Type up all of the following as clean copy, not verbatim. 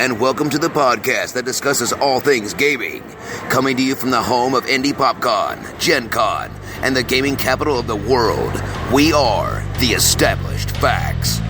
and welcome to the podcast that discusses all things gaming. Coming to you from the home of Indie PopCon, Gen Con, and the gaming capital of the world, we are the Established Facts.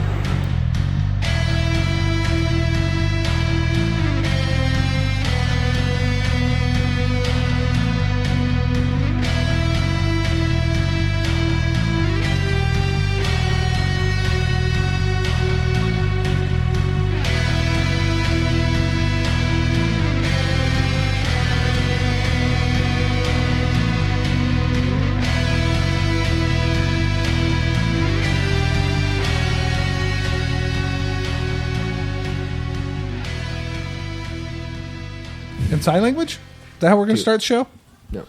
In sign language? Is that how we're going to start the show? No.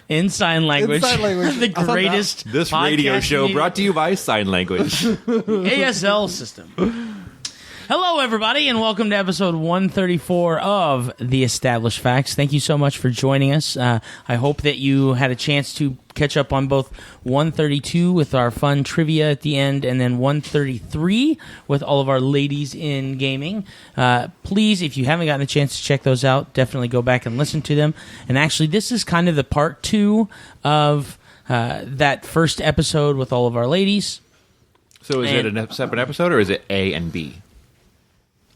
In sign language. In sign language. The greatest This radio show media. brought to you by Sign Language. ASL system. Hello, everybody, and welcome to episode 134 of The Established Facts. Thank you so much for joining us. I hope that you had a chance to catch up on both 132 with our fun trivia at the end, and then 133 with all of our ladies in gaming. Please, if you haven't gotten a chance to check those out, definitely go back and listen to them. And actually, this is kind of the part 2 of that first episode with all of our ladies. So is it a separate episode, or is it A and B?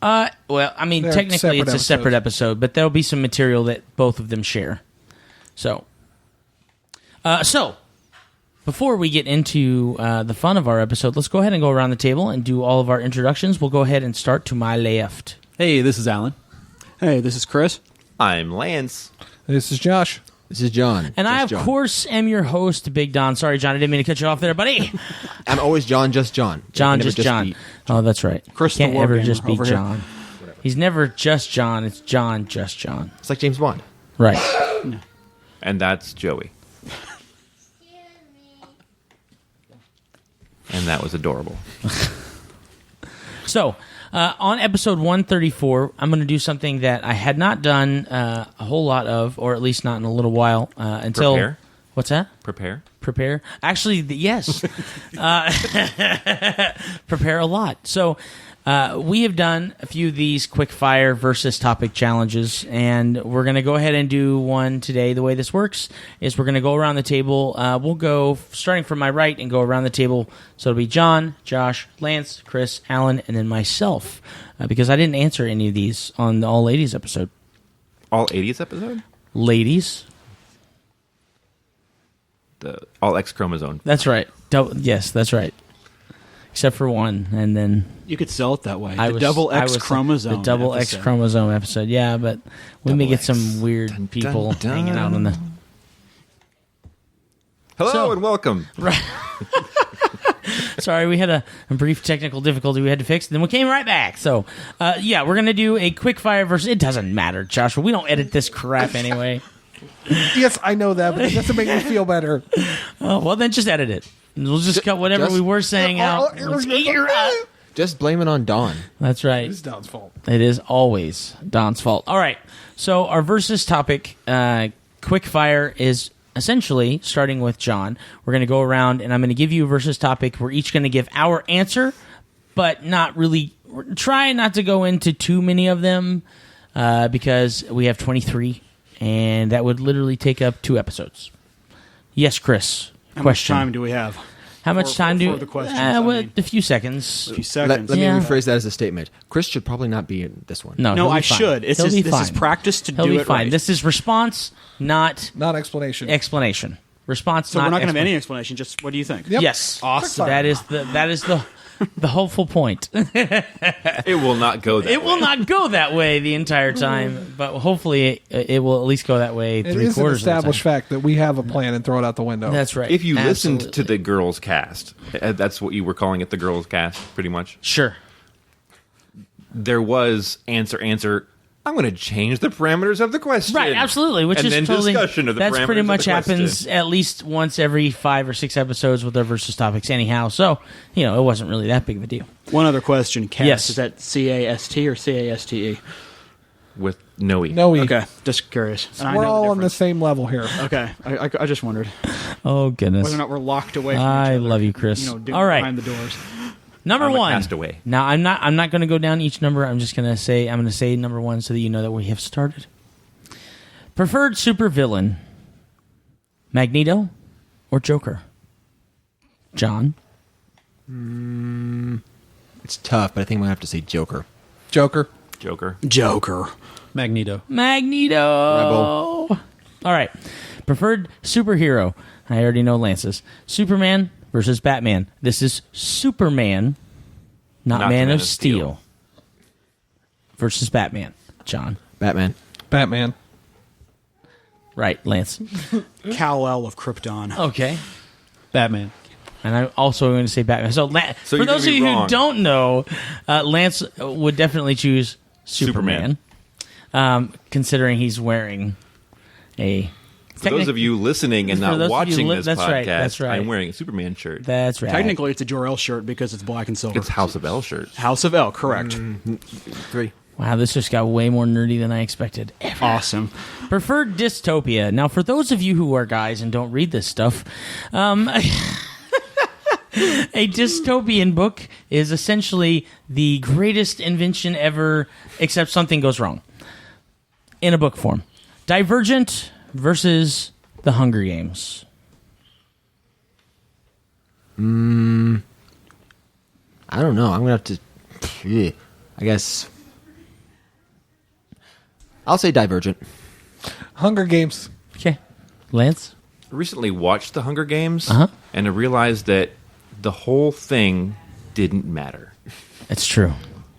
Well, I mean, They're technically it's a separate episodes. episode, but there'll be some material that both of them share. So before we get into the fun of our episode, let's go ahead and go around the table and do all of our introductions. We'll go ahead and start to my left. Hey, this is Alan. Hey, this is Chris. I'm Lance. This is Josh. This is John. And I, of John. course, am your host, Big Don. Sorry, John, I didn't mean to cut you off there, buddy. I'm always John, just John. John, Never just John. be- Oh, that's right. Chris the Can't War ever Gamer just be over here. John. He's never just John. It's John, just John. It's like James Bond. Right. And that's Joey. And that was adorable. So, on episode 134, I'm going to do something that I had not done a whole lot of, or at least not in a little while, until... Prepare? What's that? Prepare? Actually, yes. Prepare a lot. So, we have done a few of these quick fire versus topic challenges, and we're going to go ahead and do one today. The way this works is we're going to go around the table. We'll go starting from my right and go around the table. So it'll be John, Josh, Lance, Chris, Alan, and then myself, because I didn't answer any of these on the All Ladies episode. All 80s episode? Ladies. The All X chromosome. That's right. Yes, that's right. Except for one, and then You could sell it that way. I The was- double I X was- chromosome. The double X episode. chromosome episode. Yeah, but we may Double get X. some weird Dun, people dun, dun. hanging out on the. Hello So- and welcome. Right. Sorry, we had a brief technical difficulty we had to fix, and then we came right back. So, yeah, we're gonna do a quick fire versus. It doesn't matter, Joshua. We don't edit this crap anyway. Yes, I know that, but it doesn't make me feel better. Oh, well, then just edit it. We'll just cut whatever just- we were saying out. Let's get your- Just blame it on Dawn. That's right. It's Don's fault. It is always Don's fault. All right. So our versus topic, quick fire, is essentially starting with John. We're going to go around, and I'm going to give you a versus topic. We're each going to give our answer, but not really. Try not to go into too many of them because we have 23, and that would literally take up 2 episodes. Yes, Chris. How question. much time do we have? How much time do for the questions, I well, mean. a few seconds. A few Let seconds. me Yeah. rephrase that as a statement. Chris should probably not be in this one. No, No, he'll be I fine. should. It's He'll just, be this fine. is practice to He'll do be it fine. right. This is response, not Not explanation. explanation. Response. so we're not going to have explanation. any explanation. Just what do you think? Yep. Yes, Awesome. That is the hopeful point. It will not go that It will not go that way the entire time, but hopefully it will at least go that way It 3/4 is an of the established time. fact that we have a plan and throw it out the window. That's right. If you listened to Absolutely. the girls cast, that's what you were calling it, the girls cast, pretty much. Sure. There was answer. I'm going to change the parameters of the question. Right, absolutely. Which and is then totally discussion of the that's parameters pretty of much the question. happens at least once every 5 or 6 episodes with our versus topics, anyhow. So it wasn't really that big of a deal. One other question. Cast. Yes. Is that CAST or CASTE? With no E. No, Okay. Just curious. And I we're know all on the difference. same level here. Okay. I just wondered Oh goodness. whether or not we're locked away from each I other. love you, Chris. All All right. behind the doors. Number I'm a one. castaway. Now I'm not going to go down each number. I'm going to say number one so that you know that we have started. Preferred supervillain: Magneto or Joker? John. It's tough, but I think I'm gonna have to say Joker. Joker. Joker. Magneto. All right. Preferred superhero. I already know Lance's. Superman versus Batman. This is Superman, not Man of Steel. Versus Batman. John. Batman. Right, Lance. Kal-El of Krypton. Okay. Batman. And I'm also going to say Batman. So So for you're those of gonna be you who wrong. don't know, Lance would definitely choose Superman. Considering he's wearing a... For those of you listening and For those not of you watching li- this that's podcast, right, that's right. I'm wearing a Superman shirt. That's right. Technically, it's a Jor-El shirt because it's black and silver. It's House of L shirt. House of L, correct. 3. Wow, this just got way more nerdy than I expected. Awesome. Preferred dystopia. Now, for those of you who are guys and don't read this stuff, a dystopian book is essentially the greatest invention ever, except something goes wrong. In a book form. Divergent versus The Hunger Games. I don't know. I'm gonna have to. I guess. I'll say Divergent. Hunger Games. Okay. Lance? I recently watched The Hunger Games, Uh-huh. and I realized that the whole thing didn't matter. It's true.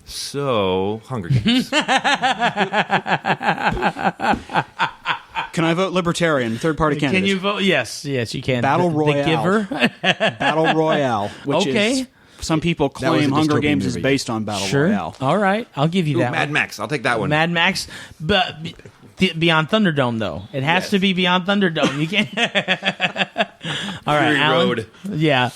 So, Hunger Games. Can I vote Libertarian, third-party candidate? Can you vote? Yes, you can. Battle The Royale. Giver. Battle Royale, which Okay. is... Some people was claim a Hunger dystopian Games is movie. based on Battle Sure. Royale. All right. I'll give you Ooh, that Mad one. Max. I'll take that one. Mad Max, but Beyond Thunderdome, though. It has to be Beyond Thunderdome. You can't. All right, Fury Alan. Road. Yeah,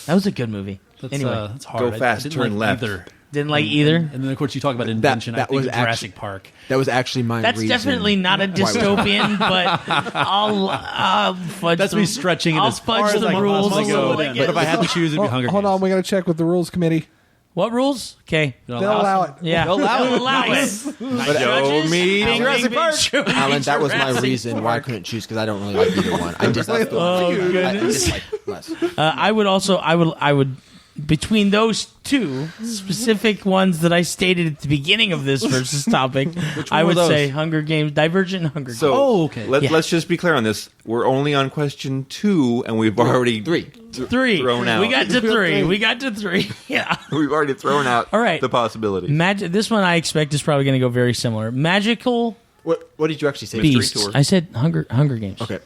that was a good movie. Anyway, That's hard. Go I fast, didn't turn like left. Either. didn't like either. And then, of course, you talk about invention. that I think was of Jurassic Park. That was actually my That's reason. definitely not a dystopian, but I'll fudge. That's the, me stretching it I'll as far fudge as the I can rules. possibly so go. I But if I had to choose, it'd be Hunger Hold Games. on, We got to check with the rules committee. What rules? Okay, They'll They'll allow it. yeah, They'll allow it. it. Show me Bing, Jurassic bing, Park. bing, show me Alan, that was my Jurassic reason why I couldn't choose because I don't really like either one. I just like I just like less. I would between those two specific ones that I stated at the beginning of this versus topic, I were would those? say Hunger Games, Divergent, Hunger Games. So, okay. let's just be clear on this. We're only on question 2, and we've already 3. three. thrown out. We got to three. We got to three. Yeah. We've already thrown out All right. the possibility. This one I expect is probably going to go very similar. Magical What did you actually say? Mystery beasts. tour. I said Hunger Games. Okay,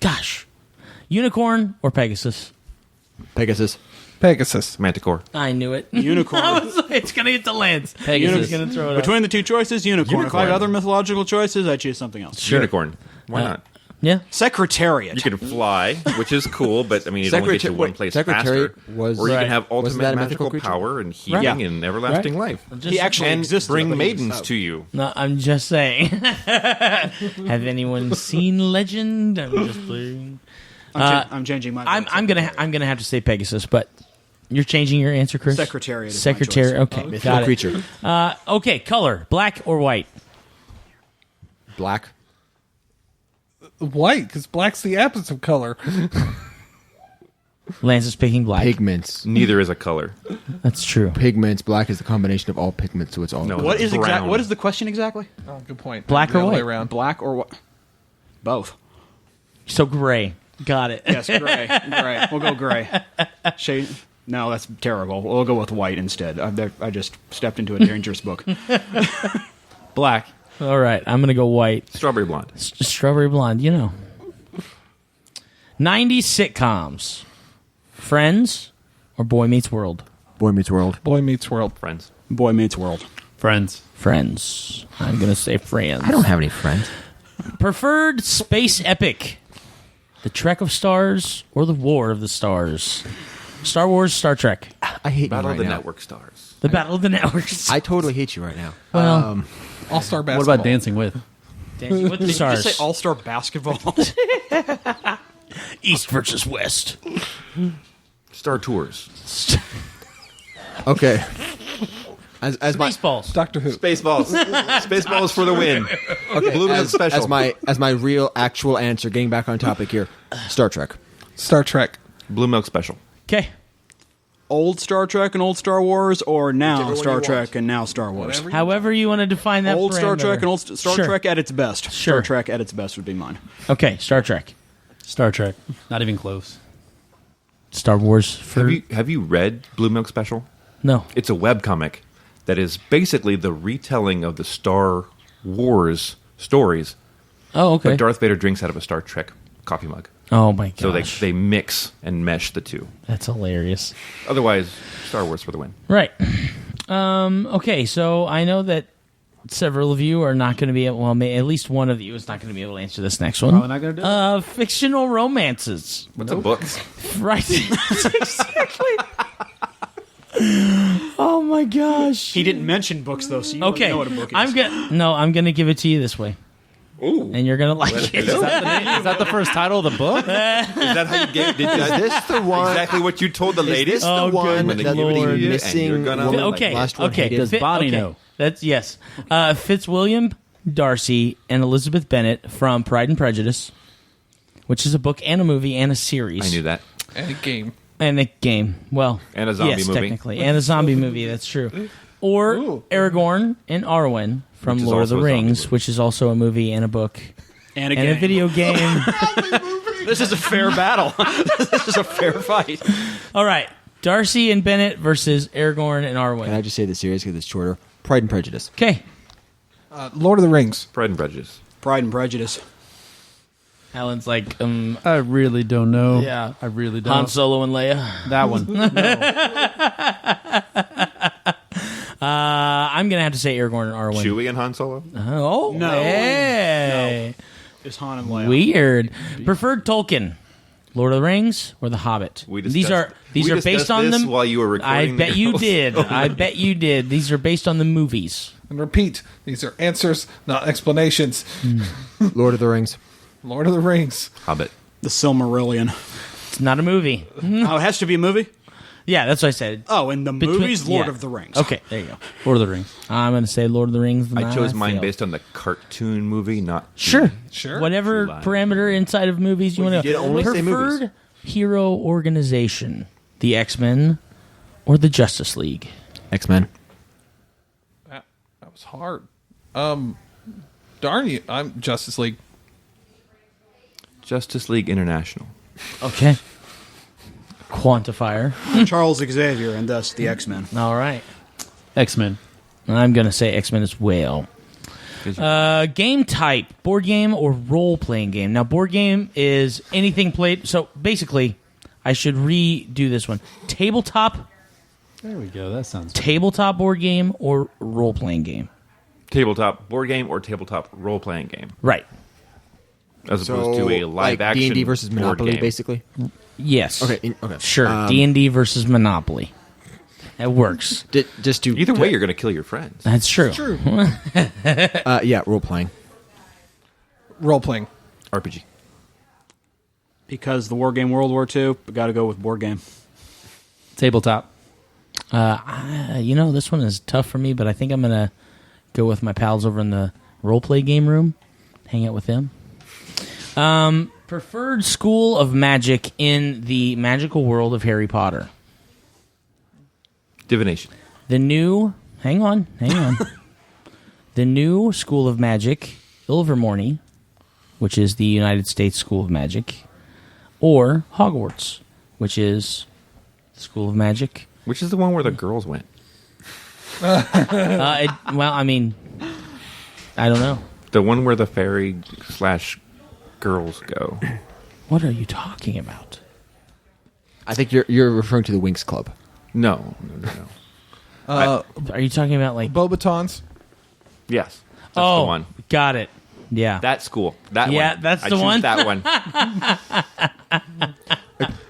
Gosh, unicorn or Pegasus? Pegasus. Pegasus. Manticore. I knew it. Unicorn. It's going to hit the lens. Pegasus. It's going to throw it up. Between the two choices, unicorn. If I have Unicorn. other mythological choices, I choose something else. Unicorn. Why not? Yeah. Secretariat. You can fly, which is cool, but I mean, it only gets you one place Secretariat faster. was- or you Right. can have Wasn't that ultimate a mythical magical creature? power and healing Right. and everlasting life. he actually And existed. bring but he maidens was- to you. No, I'm just saying. Have anyone seen Legend? I'm just playing. I'm changing my. I'm gonna have to say Pegasus, but you're changing your answer, Chris. Secretariat is my Secretary. choice. Okay, Mythical got it. creature. Okay, color: black or white. Black. White, because black's the opposite of color. Lance is picking black. Pigments. Neither is a color. That's true. Pigments. Black is the combination of all pigments, so it's all. No. What is Brown. What is the question exactly? Oh, good point. Black or The other way white? around. Black or what? Both. So gray. Got it. Yes, gray. Gray. We'll go gray. Shade. No, that's terrible. We'll go with white instead. I just stepped into a dangerous book. Black. All right, I'm gonna go white. Strawberry blonde. Strawberry blonde. 90s sitcoms: Friends or Boy Meets World. Boy Meets World. Boy Meets World. Friends. Boy Meets World. Friends. Friends. I'm gonna say Friends. I don't have any friends. Preferred space epic: The Trek of Stars or The War of the Stars. Star Wars, Star Trek. I hate you Battle right of the now. Network Stars. The Battle of the Networks. I totally hate you right now. Well, All-Star What basketball. about Dancing with? Dancing with the Did you Stars. just say all-star basketball? East versus West. Star Tours. Okay. As my Spaceballs. Doctor Who. Spaceballs. Spaceballs for the win. okay, Blue Milk Special. as my real actual answer, getting back on topic here, Star Trek. Star Trek. Blue Milk Special. Okay. Old Star Trek and old Star Wars, or now Whichever one Star you Trek want. and now Star Wars? However you want to define that. Old Star parameter. Trek and old Star Sure. Trek at its best. Sure. Star Trek at its best would be mine. Okay, Star Trek. Star Trek. Not even close. Star Wars. For Have you read Blue Milk Special? no. It's a webcomic that is basically the retelling of the Star Wars stories, Oh, okay. but Darth Vader drinks out of a Star Trek coffee mug. Oh my gosh. So they mix and mesh the two. That's hilarious. Otherwise, Star Wars for the win. Right. Okay, so I know that several of you are not going to be able, well, at least one of you is not going to be able to answer this next one. Probably not gonna do it. Fictional romances. What's a book? Right. Exactly. Oh my gosh. He didn't mention books though, so you Okay. don't know what a book is. I'm gonna give it to you this way. Ooh. And you're gonna like it. Is that the first title of the book? Is that how you gave? Is this the one? exactly what you told the ladies? Oh, the one good that Lord. the And you're missing gonna- woman Okay. last one Okay. hated? Does Bonnie know? That's yes. Fitzwilliam Darcy and Elizabeth Bennet from Pride and Prejudice, which is a book and a movie and a series. I knew that. And a game. And a game. Well, And a zombie yes, movie. technically. And a zombie movie, that's true. Or Ooh. Aragorn and Arwen from Which is Lord of the also a zombie Rings, movie. which is also a movie and a book And and a video game. This is a fair battle. This is a fair fight. All right. Darcy and Bennett versus Aragorn and Can I Arwen. just say the series because it's shorter? Pride and Prejudice. Okay. Lord of the Rings. Pride and Prejudice. Pride and Prejudice. Alan's like, I really don't know. Yeah. I really don't. Han Solo and Leia. That one. I'm going to have to say Aragorn and Arwen. Chewie and Han Solo. Oh, No. hey. Is Han and Leia. Weird. Preferred Tolkien. Lord of the Rings or The Hobbit? We these discussed- are we based discussed on this them. while you were recording I the bet you girls. did. I bet you did. These are based on the movies. And repeat, these are answers, not explanations. Lord of the Rings. Lord of the Rings. Hobbit. The Silmarillion. It's not a movie. Oh, it has to be a movie? Yeah, that's what I said. Oh, in the Between- movies, Lord yeah. of the Rings. Okay, there you go. Lord of the Rings. I'm going to say Lord of the Rings. I chose mine failed. based on the cartoon movie, not Sure. Sure. Whatever Live. parameter inside of movies you Well, want to you did only say movies. Preferred hero organization. The X-Men or the Justice League. X-Men. That was hard. Darn you. I'm Justice League. Justice League International. Okay. Quantifier. Charles Xavier, and thus the X-Men. All right. X-Men. I'm going to say X-Men as well. Game type, board game or role-playing game. Now, board game is anything played. So, basically, I should redo this one. Tabletop There we go. That sounds board game or role-playing game. Tabletop board game or tabletop role-playing game, Right. as opposed to a like live-action D&D versus board Monopoly, game. basically. Yes. Okay. Okay. Sure. D&D versus Monopoly. That works. Just to Either way, you're going to kill your friends. That's true. True. yeah, role playing. Role playing. RPG. Because the war game World War II, got to go with board game. tabletop. This one is tough for me, but I think I'm going to go with my pals over in the role-play game room. Hang out with them. Preferred school of magic in the magical world of Harry Potter. Divination. The new... Hang on. The new school of magic, Ilvermorny, which is the United States School of Magic, or Hogwarts, which is the School of Magic. Which is the one where the girls went? I don't know. The one where the fairy / girls go. What are you talking about? I think you're referring to the Winx Club. No. Are you talking about like... Bobatons. Yes. That's the one. Got it. Yeah. That school. That Yeah, one. that's I the choose one. that one.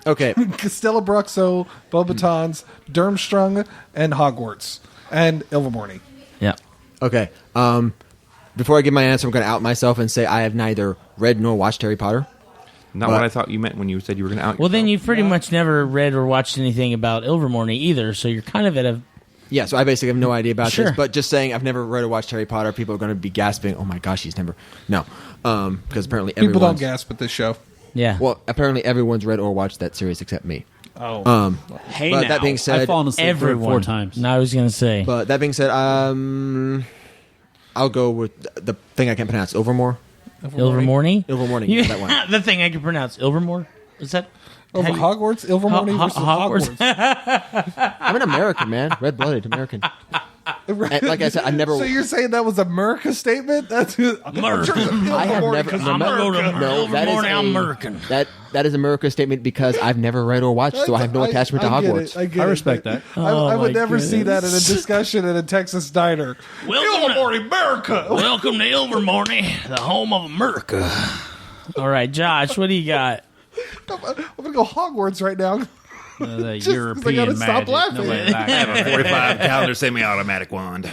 Okay. Castella Bruxo, Bobatons, Durmstrang, and Hogwarts. And Ilvermorny. yeah. Okay. Before I give my answer, I'm going to out myself and say I have neither read nor watched Harry Potter. Not what I thought you meant when you said you were going to out Well, then yourself. you've pretty much never read or watched anything about Ilvermorny either, so you're kind of at a... Yeah, so I basically have no idea about Sure. this, but just saying I've never read or watched Harry Potter, people are going to be gasping, oh my gosh, he's never... No, because apparently People don't everyone's... gasp at this show. Yeah. Well, apparently everyone's read or watched that series except me. Oh. Hey, But now. that being I've said... fallen asleep Everyone. 4 times. No, I was going to say. But that being said, I'll go with the thing I can't pronounce, Ilvermore. Ilvermorny? Ilvermorny, You- that one. The thing I can pronounce. Ilvermore? Is that... Over Have you- Hogwarts? Ilvermorny versus Hogwarts. Hogwarts. I'm an American, man. Red-blooded American. And like I said, I never... So you're saying that was America's statement? That's America. I have never... I'm going to go to No, that is Ilvermorny. I'm American. That is America's statement because I've never read or watched, so I have no attachment to Hogwarts. I respect that. I would my never see that in a discussion in a Texas diner. Ilvermorny, America. Welcome to Ilvermorny, the home of America. All right, Josh, what do you got? I'm gonna go Hogwarts right now. The Just 'cause I European gotta stop magic. laughing. Nobody likes it. 45 calendar semi-automatic wand.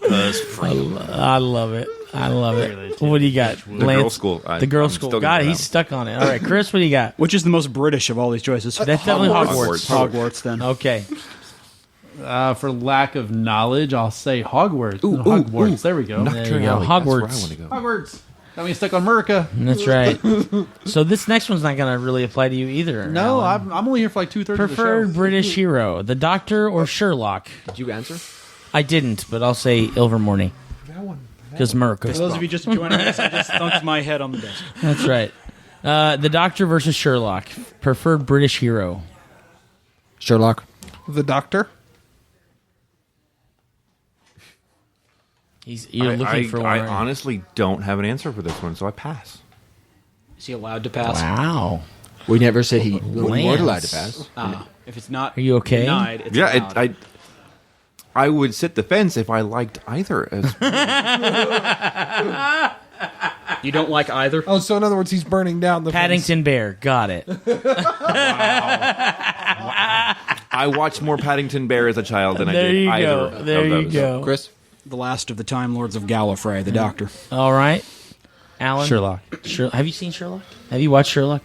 I love it. I love it. What do you got? The girls' school. The girls' I'm school. still God, gonna he's stuck on it. All right, Chris, what do you got? Which is the most British of all these choices? That's definitely Hogwarts. Hogwarts, then. Okay. For lack of knowledge, I'll say Hogwarts. Hogwarts. There we go. There you go. Hogwarts. Hogwarts. Got me stuck on America. That's right. So this next one's not going to really apply to you either. No, Alan. I'm only here for like 2/3 of the Preferred show. British hero, the Doctor or Sherlock? Did you answer? I didn't, but I'll say Ilvermorny. Because America. For those of you just joining us, I just thunked my head on the desk. That's right. The Doctor versus Sherlock. Preferred British hero. Sherlock. The Doctor. You're looking for one. I right? honestly don't have an answer for this one, so I pass. Is he allowed to pass? Wow. We never said we weren't allowed to Lance. pass. If it's not Are you okay? denied, it's Yeah, allowed. I would sit the fence if I liked either. As You don't like either? Oh, so in other words, he's burning down the Paddington Bear. Got it. I watched more Paddington Bear as a child than I There did you either go. of There you those. go. Chris? The last of the Time Lords of Gallifrey, the Doctor. All right. Alan? Sherlock. Have you seen Sherlock? Have you watched Sherlock?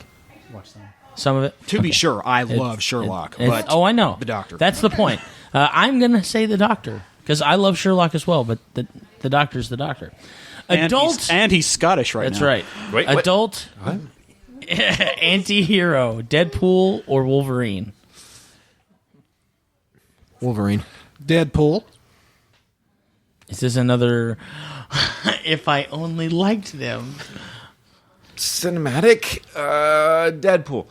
Watch that. Some of it? To be sure, I love Sherlock, It's- but oh, I know. the Doctor. That's the point. I'm going to say the Doctor because I love Sherlock as well, but the Doctor's the Doctor. Adult. and he's Scottish right That's now. right. Wait, what? Adult anti-hero, Deadpool or Wolverine? Wolverine. Deadpool. Is this another if I only liked them? Cinematic, Deadpool.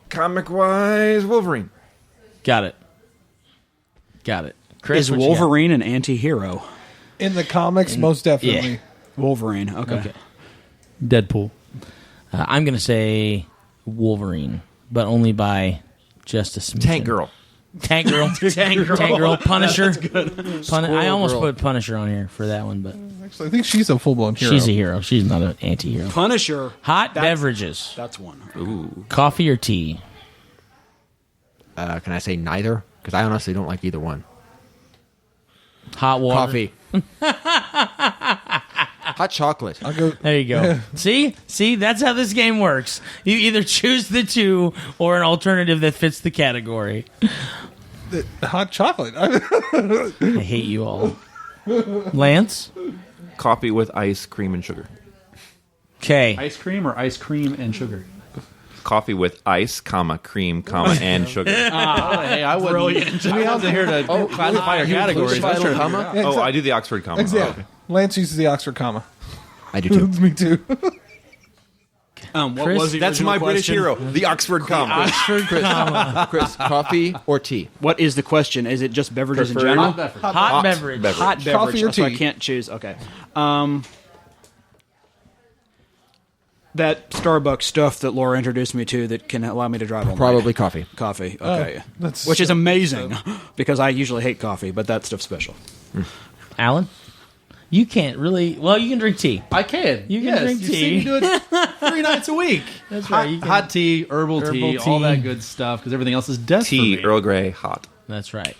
Comic-wise, Wolverine. Got it. Chris, Is what you got? Wolverine an anti-hero? In the comics, most definitely. yeah. Wolverine, okay. Deadpool. I'm going to say Wolverine, but only by just a smidgen. Tank Girl. Tank Girl. Tank Girl. Punisher. I almost Girl. put Punisher on here for that one, but Actually, I think she's a full-blown hero. she's a hero. She's not an anti-hero. Punisher. Hot That's- beverages. That's one. Coffee or tea? Can I say neither? Because I honestly don't like either one. Hot water. Coffee. Hot chocolate. I'll go. There you go. See, that's how this game works. You either choose the two or an alternative that fits the category. Hot chocolate. I hate you all. Lance? Coffee with ice cream and sugar. Okay. Ice cream or ice cream and sugar? Coffee with ice, comma, cream, comma, and sugar. Hey, I wasn't here to classify our categories. I was trying to figure it out. Oh, I do the Oxford comma. Exactly. Oh, okay. Lance uses the Oxford comma. I do too. Me too. What Chris, was the That's original my British question? hero, the Oxford comma. Oxford comma. Chris, coffee or tea? What is the question? Is it just beverages in Preferred general? Hot beverage. Hot beverage. Coffee or So I tea? can't choose. Okay. That Starbucks stuff that Laura introduced me to that can allow me to drive all night. Probably coffee. Coffee. Okay. that's Which is so- amazing because I usually hate coffee, but that stuff's special. Alan? You can't really... Well, you can drink tea. I can. You can yes, drink you tea. see me do it 3 nights a week. That's hot, right, you can- hot tea, herbal tea, all tea. that good stuff, because everything else is death Tea, for me. Earl Grey, hot. That's right.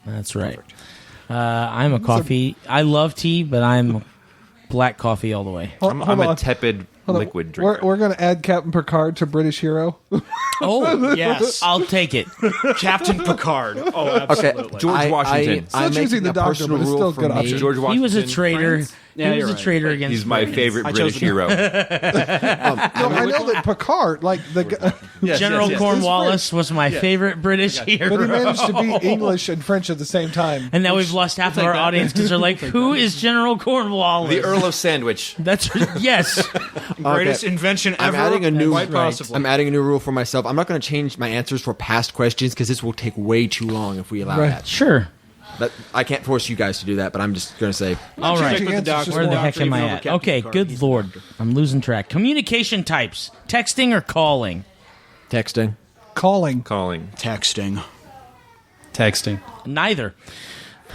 I'm a coffee... I love tea, but I'm black coffee all the way. I'm Hold a on. tepid liquid drinker. We're going to add Captain Picard to British hero. Oh, Yes. I'll take it. Captain Picard. Oh, absolutely. George Washington. Still choosing the doctor, but it's still a good option. George Washington. He was a traitor. Yeah, he was you're a right. traitor against. He's my Britons. favorite I British chose hero. No, I know that Picard, like the General yes. Cornwallis was my favorite British hero. but he managed to be English and French at the same time. And now we've lost half of our audience because they're like, "Who is General Cornwallis?" The Earl of Sandwich. That's yes. Greatest invention I'm ever. adding a new quite possibly. I'm adding a new rule for myself. I'm not going to change my answers for past questions because this will take way too long if we allow Right. that. Sure. I can't force you guys to do that, but I'm just going to say All right. Changing answers just Where the more heck am I Even over at? Captain Okay, Picard, good he's the lord. doctor. I'm losing track. Communication types: texting or calling? texting. Calling. Texting. Texting. Neither.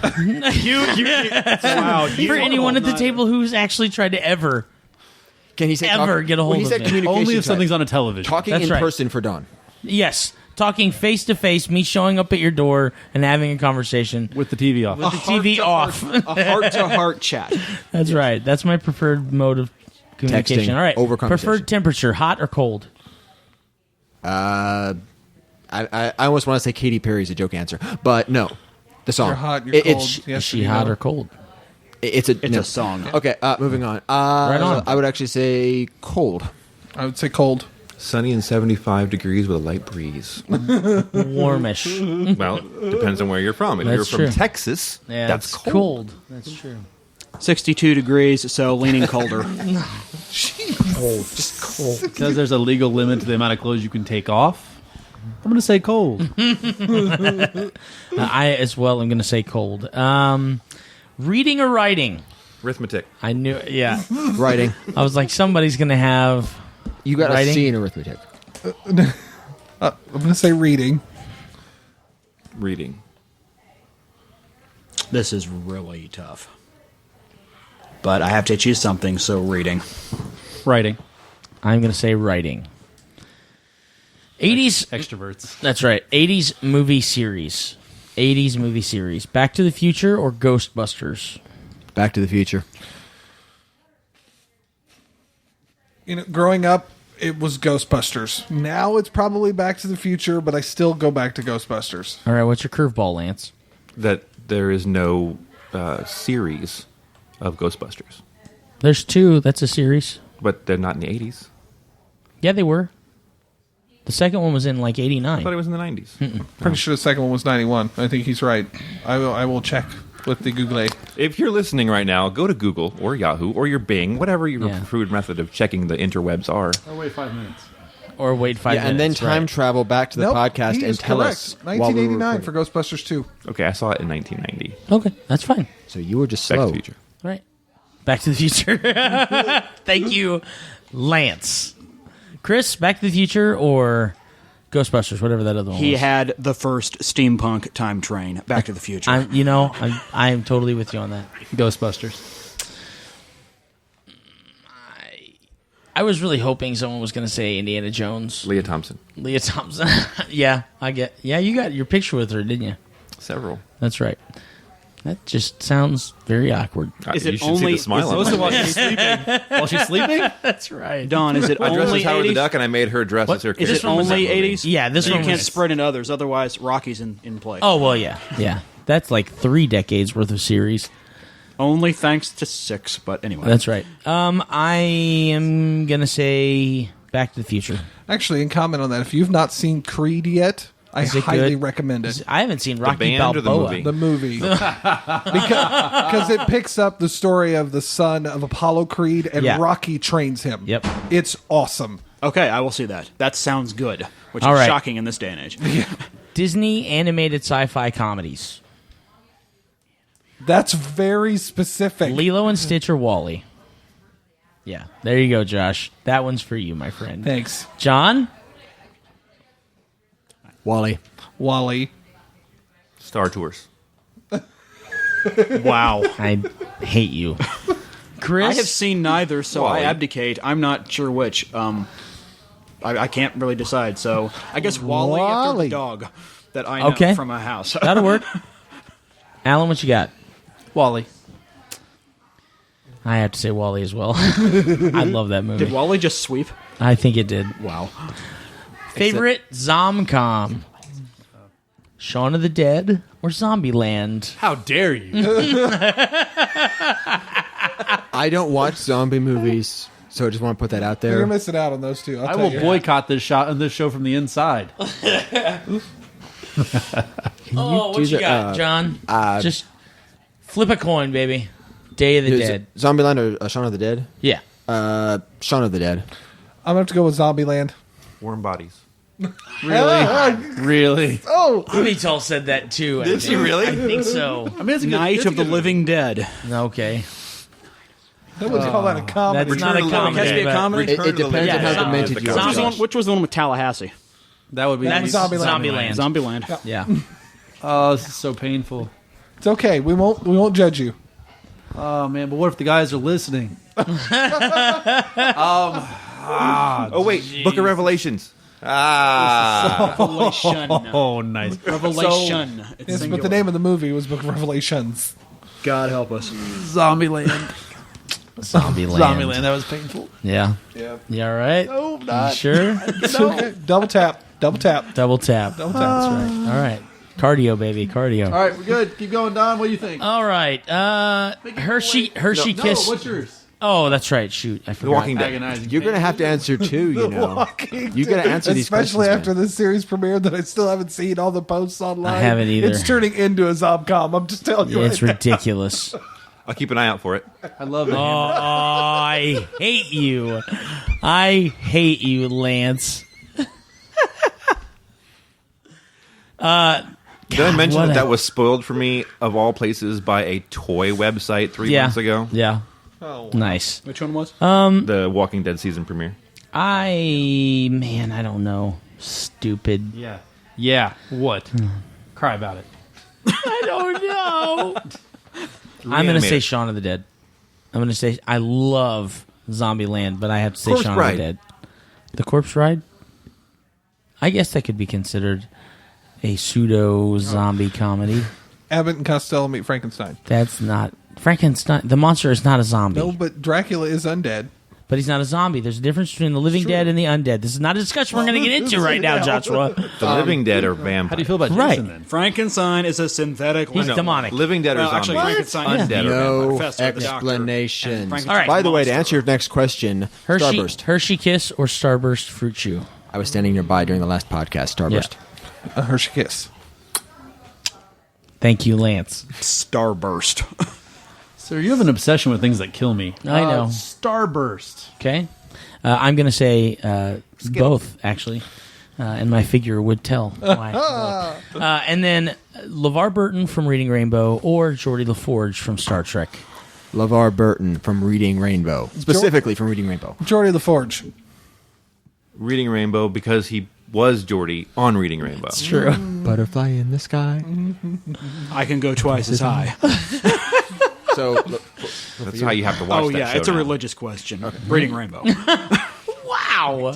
Wow. For anyone at the table who's actually tried to ever. Can he say Ever get a hold he of said me. communication Only if type. something's on a television. Talking That's in right. person for Don. Yes. Talking face to face, me showing up at your door and having a conversation With the TV off. with the TV off. A heart-to-heart chat. That's right. That's my preferred mode of communication. Texting All right. over conversation. Preferred temperature, hot or cold? I almost want to say Katy Perry's a joke answer, but no. The song. You're hot, you're It's- cold. Is Yes, she you hot know. or cold? It's a It's a song. Okay, moving on. Right on. I would actually say cold. I would say cold. Sunny and 75 degrees with a light breeze. Warmish. Well, depends on where you're from. If That's you're from true. Texas, Yeah, that's it's cold. That's true. 62 degrees, so leaning colder. Because there's a legal limit to the amount of clothes you can take off. I'm going to say cold. I as well am going to say cold. Reading or writing? Arithmetic. I knew. Yeah. Writing. I was like, somebody's going to have. You got Writing? a C in arithmetic. I'm going to say reading. Reading. This is really tough. But I have to choose something, so reading. Writing. I'm going to say writing. 80s. Extroverts. That's right. 80s movie series. 80s movie series. Back to the Future or Ghostbusters? Back to the Future. You know, growing up, it was Ghostbusters. Now it's probably Back to the Future, but I still go back to Ghostbusters. All right, what's your curveball, Lance? That there is no series of Ghostbusters. There's two. That's a series. But they're not in the 80s. Yeah, they were. The second one was in like I thought 89. it was in the 90s. Pretty sure the second one was 91. I think he's right. I will check with the Google. If you're listening right now, go to Google or Yahoo or your Bing, whatever your Yeah. preferred method of checking the interwebs are. Or wait 5 minutes. Or wait 5 Yeah, and then minutes. time right. travel back to the podcast he and is tell correct. us. while we were 1989 for recording. Ghostbusters 2. Okay, I saw it in 1990. Okay, that's fine. So you were just Back to slow. the Future. All right. Back to the Future. Thank you, Lance. Chris, Back to the Future or Ghostbusters, whatever that other one He was. had the first steampunk time train, Back to the Future. I'm totally with you on that. Ghostbusters. I was really hoping someone was going to say Indiana Jones. Leah Thompson. Leah Thompson. Yeah, you got your picture with her, didn't you? Several. That's right. That just sounds very awkward. Is you it should see only- the smile is on it my while face. she's sleeping? While she's sleeping? That's right. Don, is it My dress only is Howard the 80s? Duck, and I made her dress as her Is character. it only 80s? Yeah, this You one can't was- spread into others, otherwise Rocky's in play. Oh, well, yeah. Yeah. That's like 3 decades worth of series. Only thanks to 6, but anyway. That's right. I am going to say Back to the Future. Actually, in comment on that, if you've not seen Creed yet, I Is it highly good? recommend it. I haven't seen Rocky band or the Balboa. movie? The movie. because it picks up the story of the son of Apollo Creed, and Yeah. Rocky trains him. Yep. It's awesome. Okay, I will see that. That sounds good, which All is right. shocking in this day and age. Disney animated sci-fi comedies. That's very specific. Lilo and Stitch or Wall-E. Yeah, there you go, Josh. That one's for you, my friend. Thanks. John? Wally. Wally. Star Tours. Wow. I hate you. Chris? I have seen neither, so Wally. I abdicate. I'm not sure which. I can't really decide, so I guess Wally after the Wally. dog that I know Okay. from a house. That'll work. Alan, what you got? Wally. I have to say Wall-E as well. I love that movie. Did Wall-E just sweep? I think it did. Wow. Favorite Zomcom? Shaun of the Dead or Zombieland? How dare you? I don't watch zombie movies, so I just want to put that out there. You're missing out on those two. I will boycott this show from the inside. Oh, what you got, John? Just flip a coin, baby. Day of the Is Dead. it Zombieland or Shaun of the Dead? Yeah. Shaun of the Dead. I'm going to have to go with Zombieland. Warm bodies. Really? Oh! Vital said that too. Did she really? I think so. I mean, it's a good, Night it's a of the good Living Dead. Okay. That would call that a comedy. That's not a comedy. Has to be a but- comedy? It depends on how demented you are. Which was the one with Tallahassee? That would be That's Zombieland. Zombieland. Zombieland. Yeah. Oh, this is so painful. It's okay. We won't judge you. Oh man, but what if the guys are listening? Oh wait, Book of Revelations. Revelation. Oh, nice. Revelation. It's Yes, but singular. the name of the movie was Book of Revelations. God help us. Zombieland. Zombieland. That was painful. Yeah. Yeah. You all right? No, You not. sure? It's okay. Double tap. Double tap. Double tap. Double tap. That's right. All right. Cardio, baby. Cardio. All right, we're good. Keep going, Don. What do you think? All right. Hershey Kiss. No, what's yours? Oh, that's right. Shoot, I forgot. The Walking Dead. Agonizing. You're going to have to answer too, you know. You got to answer these questions. Especially after man. this series premiered that I still haven't seen all the posts online. I haven't either. It's turning into a Zomcom. I'm just telling you. It's right ridiculous. I'll keep an eye out for it. I love it. Oh, I hate you. I hate you, Lance. Did I mention what that a- that was spoiled for me, of all places, by a toy website 3 months ago? Yeah. Nice. Which one was? The Walking Dead season premiere. I don't know. Stupid. Yeah. Yeah. What? Cry about it. I don't know. I'm going to say Shaun of the Dead. I'm going to say I love Zombieland, but I have to say Corpse Shaun Bride. of the Dead. The Corpse Ride? I guess that could be considered a pseudo-zombie comedy. Abbott and Costello meet Frankenstein. That's not... Frankenstein... The monster is not a zombie. No, but Dracula is undead. But he's not a zombie. There's a difference between the living dead and the undead. This is not a discussion we're going to get into right now, Joshua. The Living Dead are vampires. How do you feel about Jason Right. then? Frankenstein is a synthetic. He's demonic. Living Dead are Well, actually, zombies. Frankenstein is Undead are No vampires. Professor, the doctor, explanation. and Frankenstein's All right. By the way, to monster. answer your next question, Starburst. Hershey Kiss or Starburst Fruit Chew? I was standing nearby during the last podcast. Starburst. Yeah. A Hershey Kiss. Thank you, Lance. Starburst. Sir, you have an obsession with things that kill me. I know. Starburst. Okay. I'm going to say both, actually. And my figure would tell why. And then LeVar Burton from Reading Rainbow or Geordie LaForge from Star Trek. LeVar Burton from Reading Rainbow. Specifically from Reading Rainbow. Jordy LaForge. Reading Rainbow because he was Geordie on Reading Rainbow. It's true. Butterfly in the sky. I can go twice as high. So, That's how you have to watch Oh that yeah, show it's a now. religious question. Reading Rainbow. Wow.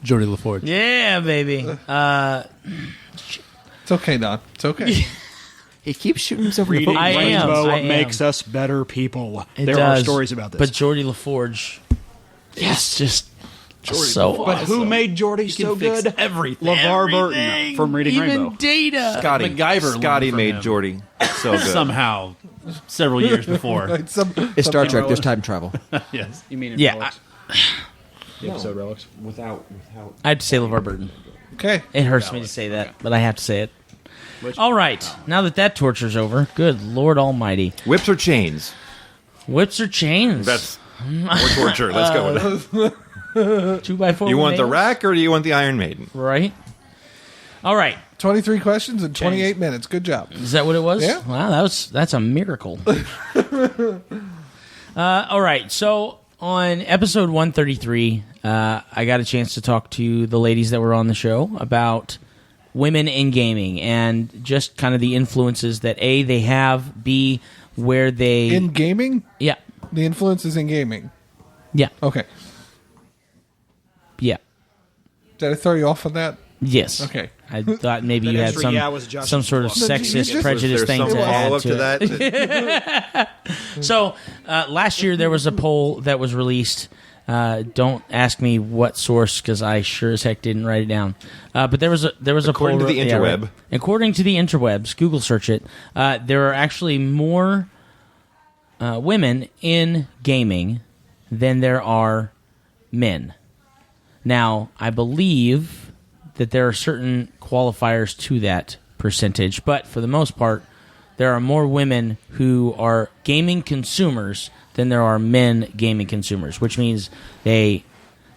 Geordie LaForge. Yeah, baby. It's okay, Don. It's okay. he keeps shooting himself in the Reading foot. I am. Rainbow I am. makes us better people. It There does, are stories about this. But Geordie LaForge is just so But who made Geordie so fix good? everything. LeVar Burton from Reading Even Rainbow. Data. Scotty. MacGyver learned Scotty from made him. Geordie so good. Somehow, several years before. It's It's Star Trek. There's time travel. Yes. You mean in Yeah, Relics? The episode Relics? I have to say LeVar Burton. okay. It hurts me to say that, but I have to say it. All right. Now that torture's over, good Lord Almighty. Whips or chains? Whips or chains? That's more torture. Let's go with that. 2x4. You want the nails? rack or do you want the Iron Maiden? Right. All right. 23 questions in 28 minutes. Good job. Is that what it was? Yeah. Wow, that's a miracle. All right. So on episode 133, I got a chance to talk to the ladies that were on the show about women in gaming and just kind of the influences that A, they have, B, where they... In gaming? yeah. The influence is in gaming. Yeah. Okay. Yeah. Did I throw you off on that? Yes. Okay. I thought maybe you had answer, was Josh's some sort of book. sexist prejudice thing to add to it. So last year there was a poll that was released. Don't ask me what source because I sure as heck didn't write it down. But there was a poll. According to the interweb. Right. According to the interwebs, Google search it. There are actually more women in gaming than there are men. Now, I believe that there are certain qualifiers to that percentage, but for the most part, there are more women who are gaming consumers than there are men gaming consumers, which means they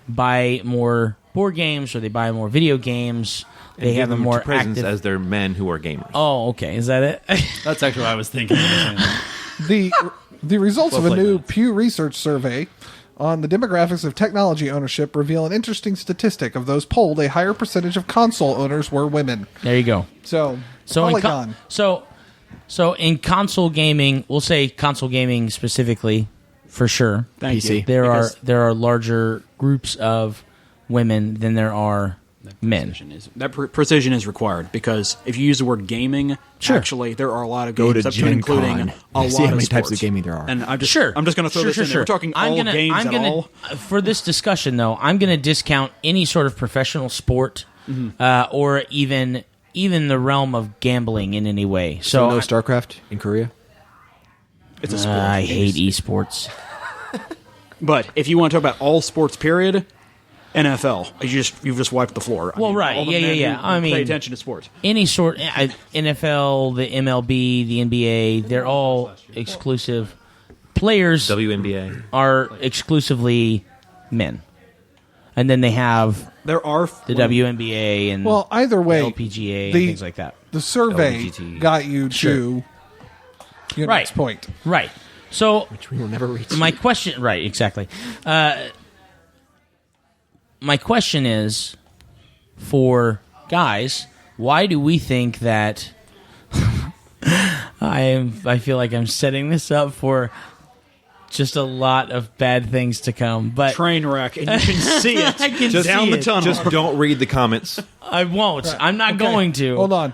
buy more board games or they buy more video games. They have a more presence active... as they're men who are gamers. Oh, okay. Is that it? That's actually what I was thinking. The results of a Well played, new Lance. Pew Research survey on the demographics of technology ownership reveal an interesting statistic. Of those polled, a higher percentage of console owners were women. There you go. So in Polygon. So in console gaming, we'll say console gaming specifically, for sure. Thank you. There are larger groups of women than there are men. Precision is required because if you use the word gaming, Sure. actually there are a lot of Go games to up to Gen including Con. a lot See how of many types sports. of gaming there are. And I'm just Sure. going to throw this in there. We're talking all games at all. For this discussion, though, I'm going to discount any sort of professional sport or even the realm of gambling in any way. So no I- StarCraft in Korea? It's a sport. I hate esports. But if you want to talk about all sports, period, NFL, you've just wiped the floor. Well, right. all the Yeah, men yeah. who I mean- pay attention to sports. Any sort, NFL, the MLB, the NBA, they're all exclusive. Players WNBA. are exclusively men. And then they have There are the WNBA and Well, either way, LPGA and the- things like that. the survey LGT. got you to your Right. next point. Right. So Which we will never reach. my question, right, exactly. My question is, for guys, why do we think that I feel like I'm setting this up for just a lot of bad things to come, but train wreck, and you can see it I can down see the it. tunnel. Just don't read the comments. I won't. I'm not Okay, going to. Hold on.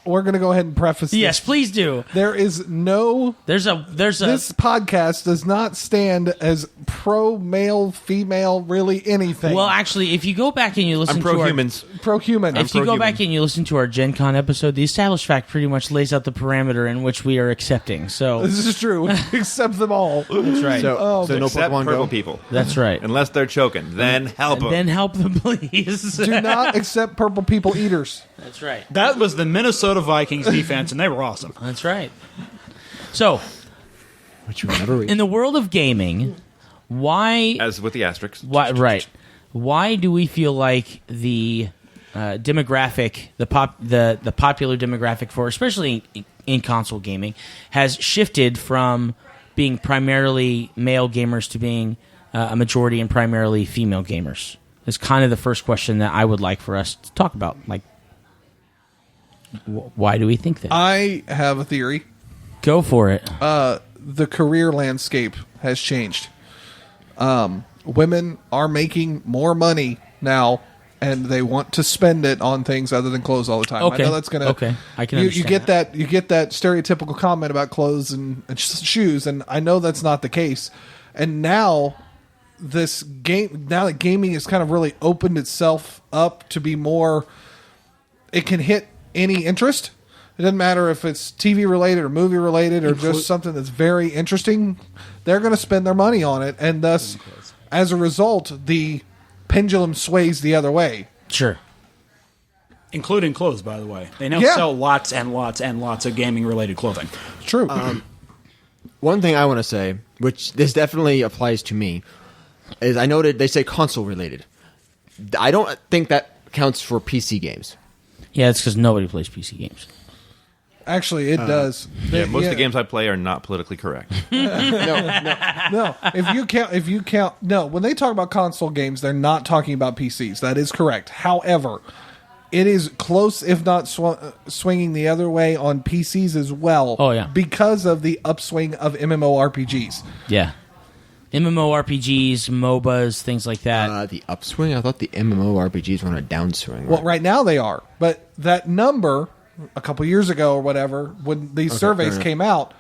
We're going to go ahead and preface this. Yes, please do. There is no... There's a This podcast does not stand as pro-male, female, really anything. well, actually, if you go back and you listen I'm to our pro-humans. pro-human. If you go pro-human. back and you listen to our Gen Con episode, the established fact pretty much lays out the parameter in which we are accepting. So This is true. Accept them all. that's right. So no Except Pokemon purple Go? people. That's right. Unless they're choking. Then help them. Then help them, please. Do not accept purple people eaters. That's right. That was the Minnesota Vikings defense, and they were awesome. That's right. So, Which we will never reach. in the world of gaming, why? As with the asterisks. Why? Right. Why do we feel like the demographic, the popular demographic for, especially in console gaming, has shifted from being primarily male gamers to being a majority and primarily female gamers? Is kind of the first question that I would like for us to talk about. Like, why do we think that? I have a theory. Go for it. The career landscape has changed. Women are making more money now, and they want to spend it on things other than clothes all the time. Okay. I know that's gonna. Okay. I can You understand get that. You get that stereotypical comment about clothes and shoes, and I know that's not the case. And now, now that gaming has kind of really opened itself up to be more. It can hit any interest. It doesn't matter if it's TV related or movie related or just something that's very interesting. They're going to spend their money on it, and thus, as a result, the pendulum sways the other way. Sure. Including clothes, by the way. They now Yeah. sell lots and lots and lots of gaming-related clothing. True. One thing I want to say, which this definitely applies to me, is I noted they say console related. I don't think that counts for PC games. Yeah, it's because nobody plays PC games. Actually, it does. Yeah, most of the games I play are not politically correct. No, if you count, no. When they talk about console games, they're not talking about PCs. That is correct. However, it is close, if not swinging the other way on PCs as well. Oh, yeah. because of the upswing of MMORPGs. Yeah. MMORPGs, MOBAs, things like that. The upswing? I thought the MMORPGs were on a downswing. Well, right now they are. But that number, a couple years ago or whatever, when these surveys came out,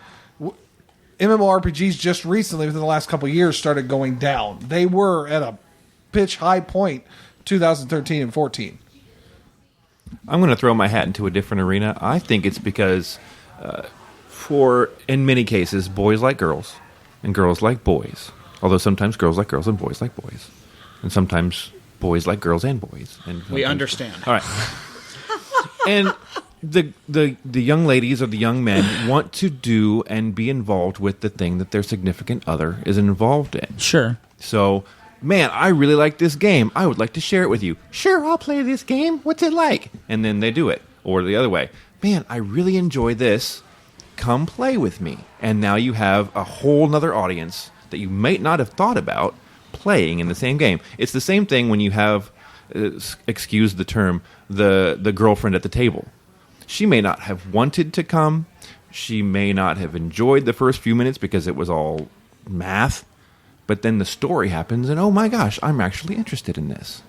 MMORPGs just recently, within the last couple of years, started going down. They were at a pitch high point 2013 and 14. I'm going to throw my hat into a different arena. I think it's because, in many cases, boys like girls and girls like boys. Although sometimes girls like girls and boys like boys. And sometimes boys like girls and boys. And We understand. All right. And the young ladies or the young men want to do and be involved with the thing that their significant other is involved in. Sure. So, man, I really like this game. I would like to share it with you. Sure, I'll play this game. What's it like? And then they do it. Or the other way. Man, I really enjoy this. Come play with me. And now you have a whole nother audience that you might not have thought about playing in the same game. It's the same thing when you have, excuse the term, the girlfriend at the table. She may not have wanted to come. She may not have enjoyed the first few minutes because it was all math. But then the story happens, and oh my gosh, I'm actually interested in this.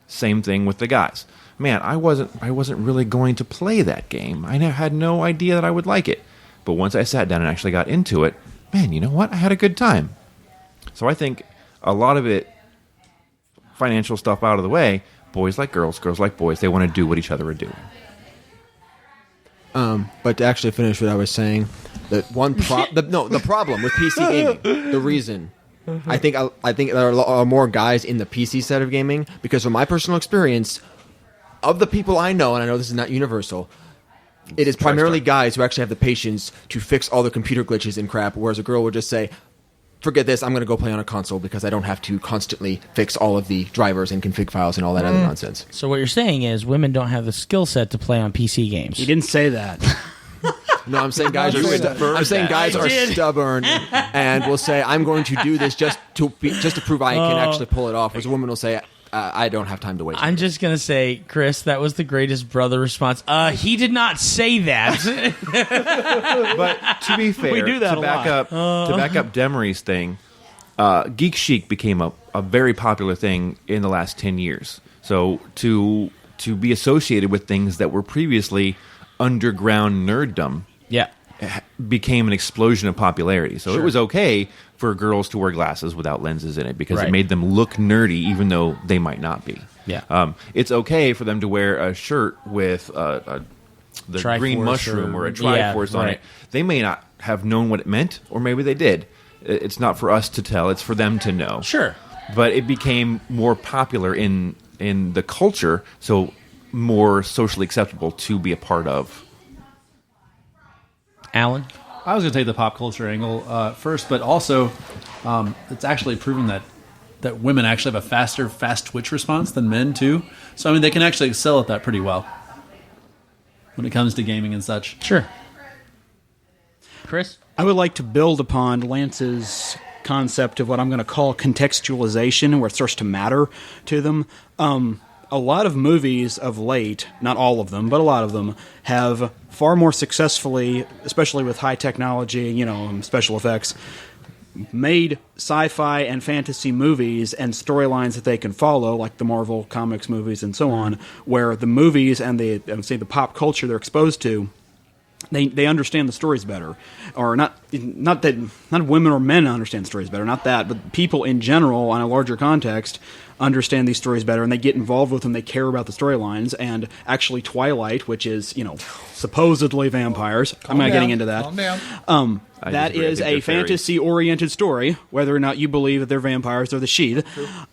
Same thing with the guys. Man, I wasn't really going to play that game. I had no idea that I would like it. But once I sat down and actually got into it, man, you know what? I had a good time. So I think a lot of it, financial stuff out of the way, boys like girls, girls like boys, they want to do what each other are doing. But to actually finish what I was saying, the problem with PC gaming, the reason I think there are a lot more guys in the PC set of gaming, because from my personal experience, of the people I know, and I know this is not universal, it is primarily guys who actually have the patience to fix all the computer glitches and crap, whereas a girl would just say, forget this, I'm going to go play on a console because I don't have to constantly fix all of the drivers and config files and all that other nonsense. So what you're saying is women don't have the skill set to play on PC games. He didn't say that. No, I'm saying guys are stubborn and will say, I'm going to do this just to prove I can actually pull it off, whereas a woman will say, I don't have time to wait. I'm just going to say, Chris, that was the greatest brother response. He did not say that. But to be fair, We do that to a back lot. up to back up Demeree's thing, Geek Chic became a very popular thing in the last 10 years. So to be associated with things that were previously underground nerddom Yeah. became an explosion of popularity. So it was okay for girls to wear glasses without lenses in it because it made them look nerdy even though they might not be. Yeah. It's okay for them to wear a shirt with the Triforce green mushroom or a Triforce on right. it. They may not have known what it meant, or maybe they did. It's not for us to tell. It's for them to know. Sure. But it became more popular in the culture, so more socially acceptable to be a part of. Alan? I was going to take the pop culture angle first, but also it's actually proven that women actually have a faster fast twitch response than men too. So I mean, they can actually excel at that pretty well when it comes to gaming and such. Sure. Chris? I would like to build upon Lance's concept of what I'm going to call contextualization, where it starts to matter to them. A lot of movies of late, not all of them, but a lot of them, have far more successfully, especially with high technology, special effects, made sci-fi and fantasy movies and storylines that they can follow, like the Marvel Comics movies and so on, where the movies and the pop culture they're exposed to, they understand the stories better, or not women or men understand the stories better, not that, but people in general on a larger context understand these stories better, and they get involved with them. They care about the storylines, and actually Twilight, which is supposedly vampires. I'm not getting into that. Calm down. That is a fantasy-oriented story, whether or not you believe that they're vampires or the sheath.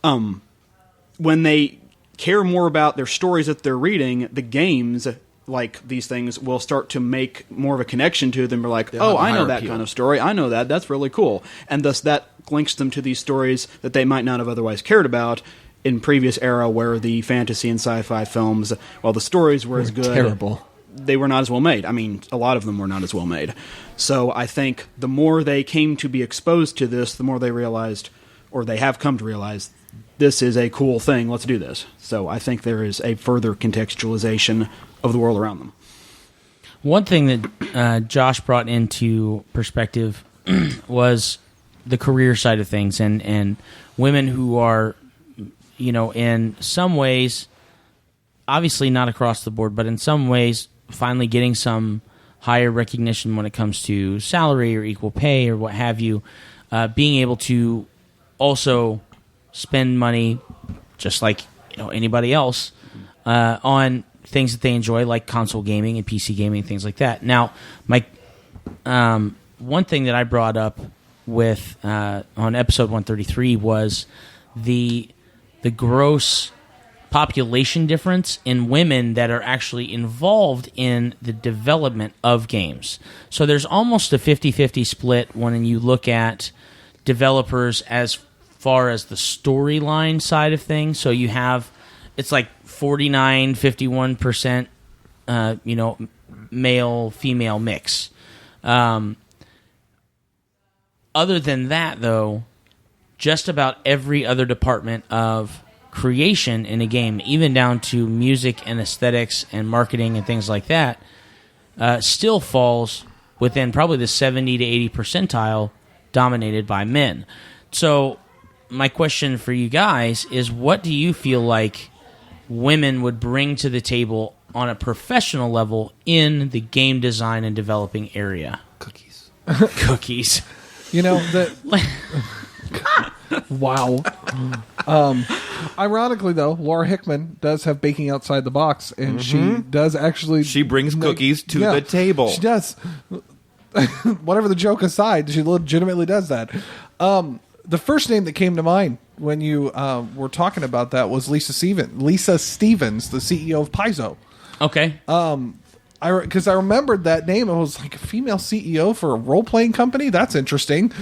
When they care more about their stories that they're reading, the games, like these things, will start to make more of a connection to them. They're like, oh, I know that kind of story. I know that. That's really cool. And thus that links them to these stories that they might not have otherwise cared about in previous era, where the fantasy and sci-fi films, while the stories were as good, terrible, they were not as well made. I mean, a lot of them were not as well made. So I think the more they came to be exposed to this, the more they realized, or they have come to realize, this is a cool thing, let's do this. So I think there is a further contextualization of the world around them. One thing that Josh brought into perspective was the career side of things, and women who are, in some ways, obviously not across the board, but in some ways, finally getting some higher recognition when it comes to salary or equal pay or what have you, being able to also spend money just like anybody else on things that they enjoy, like console gaming and PC gaming, things like that. Now, Mike, one thing that I brought up with on episode 133 was the gross population difference in women that are actually involved in the development of games. So there's almost a 50-50 split when you look at developers as far as the storyline side of things. So you have, it's like 49-51%, male-female mix. Other than that, though, just about every other department of creation in a game, even down to music and aesthetics and marketing and things like that, still falls within probably the 70 to 80 percentile dominated by men. So my question for you guys is, what do you feel like women would bring to the table on a professional level in the game design and developing area? Cookies. Cookies. Wow. Ironically, though, Laura Hickman does have baking outside the box, and she does actually... She brings cookies to the table. She does. Whatever the joke aside, she legitimately does that. The first name that came to mind when you were talking about that was Lisa Stevens, the CEO of Paizo. Okay. Because I remembered that name. I was like, a female CEO for a role-playing company? That's interesting.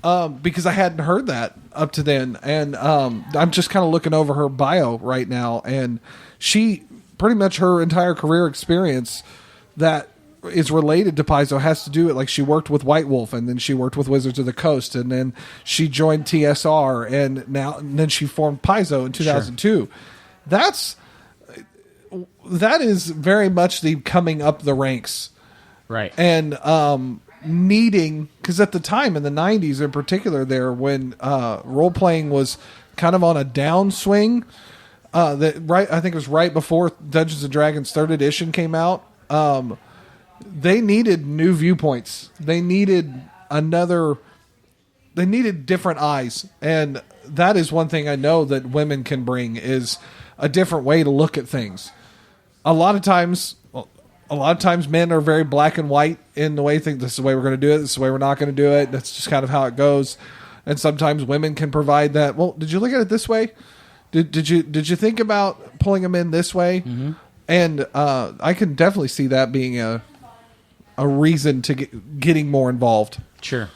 Because I hadn't heard that up to then. And I'm just kind of looking over her bio right now. And she, pretty much her entire career experience that is related to Paizo has to do it. Like, she worked with White Wolf, and then she worked with Wizards of the Coast, and then she joined TSR, and then she formed Paizo in 2002. Sure. That is very much the coming up the ranks. Right. And needing, because at the time in the 90s in particular there, when role-playing was kind of on a downswing, I think it was right before Dungeons & Dragons 3rd edition came out, they needed new viewpoints. They needed different eyes. And that is one thing I know that women can bring, is a different way to look at things. A lot of times men are very black and white in the way they think, this is the way we're going to do it, this is the way we're not going to do it. That's just kind of how it goes. And sometimes women can provide that. Well, did you look at it this way? Did you think about pulling them in this way? Mm-hmm. And I can definitely see that being a reason to getting more involved. Sure.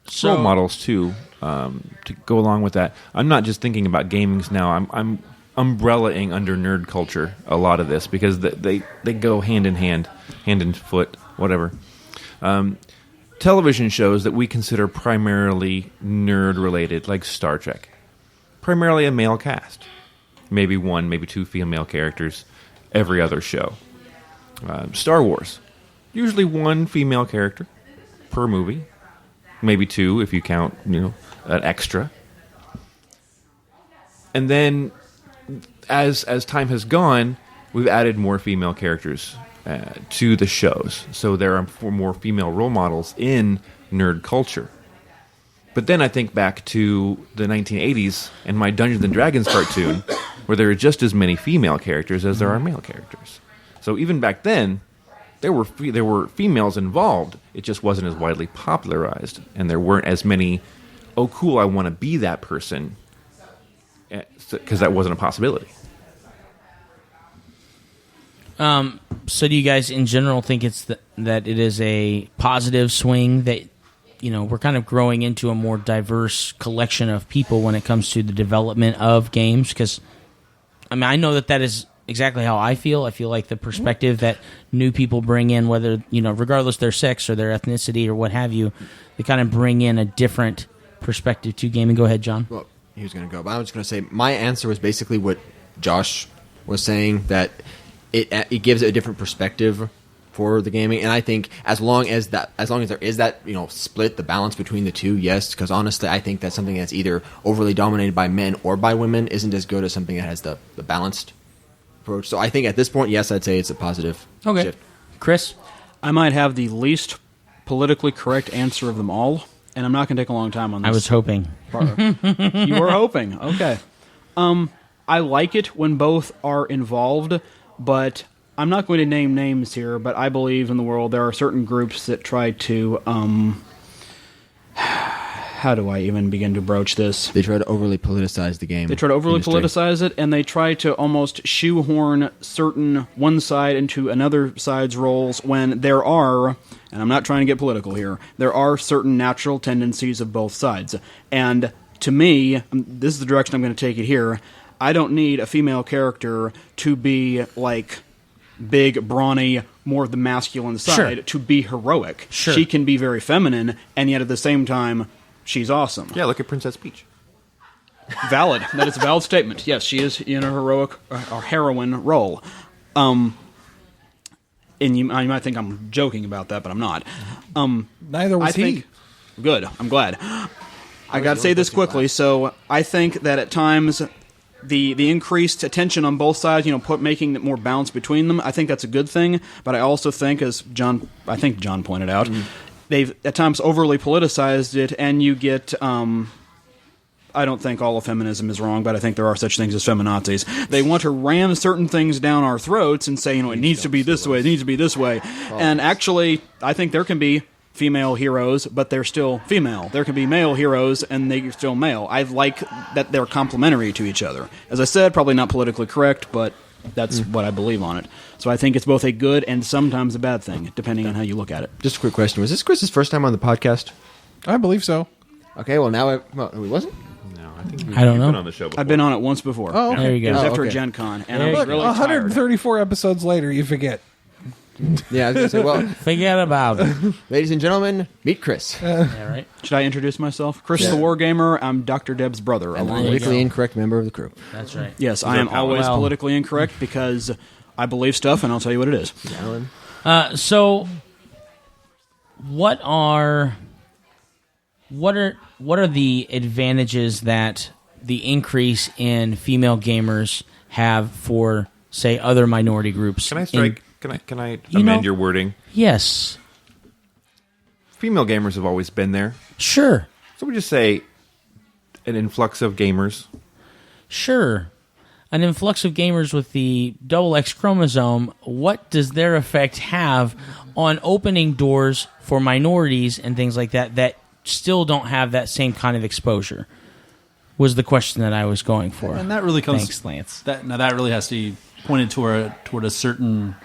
So, role models too, to go along with that. I'm not just thinking about gamings now. I'm umbrellaing under nerd culture a lot of this, because they go hand in hand, hand in foot, whatever. Television shows that we consider primarily nerd related, like Star Trek, primarily a male cast, maybe one, maybe two female characters every other show. Star Wars, usually one female character per movie, maybe two if you count an extra. And then as time has gone, we've added more female characters to the shows. So there are more female role models in nerd culture. But then I think back to the 1980s and my Dungeons & Dragons cartoon, where there are just as many female characters as there are male characters. So even back then, there were females involved. It just wasn't as widely popularized. And there weren't as many, oh, cool, I want to be that person, because that wasn't a possibility. So do you guys in general think it's that it is a positive swing, that we're kind of growing into a more diverse collection of people when it comes to the development of games? Because I know that is exactly how I feel. I feel like the perspective that new people bring in, whether regardless their sex or their ethnicity or what have you, they kind of bring in a different perspective to gaming. Go ahead, John. Well, he was going to go, but I was just going to say my answer was basically what Josh was saying, that it gives a different perspective for the gaming. And I think as long as there is that split, the balance between the two, yes. Because honestly, I think that something that's either overly dominated by men or by women isn't as good as something that has the balanced approach. So I think at this point, yes, I'd say it's a positive shift. Chris? I might have the least politically correct answer of them all, and I'm not going to take a long time on this. I was hoping. You were hoping. Okay. I like it when both are involved, but I'm not going to name names here, but I believe in the world there are certain groups that try to, how do I even begin to broach this? They try to overly politicize the game. They try to overly industry. politicize it, and they try to almost shoehorn one side into another side's roles when there are, and I'm not trying to get political here, there are certain natural tendencies of both sides. And to me, this is the direction I'm going to take it here, I don't need a female character to be like big, brawny, more of the masculine side to be heroic. Sure. She can be very feminine, and yet at the same time, she's awesome. Yeah, look at Princess Peach. Valid. That is a valid statement. Yes, she is in a heroic or heroine role. And you might think I'm joking about that, but I'm not. Neither was he. Good. I'm glad. I got to say this quickly. So I think that at times the increased attention on both sides, making it more balance between them, I think that's a good thing. But I also think, as John pointed out, they've at times overly politicized it, and you get. I don't think all of feminism is wrong, but I think there are such things as feminazis. They want to ram certain things down our throats and say, it needs to be this way, it needs to be this way. And actually, I think there can be female heroes, but they're still female. There can be male heroes, and they're still male. I like that they're complementary to each other. As I said, probably not politically correct, but that's what I believe on it. So I think it's both a good and sometimes a bad thing, depending on how you look at it. Just a quick question. Was this Chris's first time on the podcast? I believe so. Okay, well, now it wasn't? No, I think I don't know. been on the show before. I've been on it once before. Oh, okay. There you It was go. after okay. a Gen Con, and There I was you really go. tired. 134 episodes later, you forget. Yeah, I was going to say, well, Forget about it. ladies and gentlemen, meet Chris. Yeah, right? Should I introduce myself? Chris the Wargamer. I'm Dr. Deb's brother. And Along you with politically go. incorrect member of the crew. That's right. Yes, I am always Well- politically incorrect because I believe stuff, and I'll tell you what it is. Alan? So, what are the advantages that the increase in female gamers have for, say, other minority groups? Can I strike? Can I You amend know- your wording? Yes. Female gamers have always been there. Sure. So we just say an influx of gamers. Sure. An influx of gamers with the double X chromosome, what does their effect have on opening doors for minorities and things like that still don't have that same kind of exposure? Was the question that I was going for. And that really comes. Thanks, Lance. That really has to be pointed toward a certain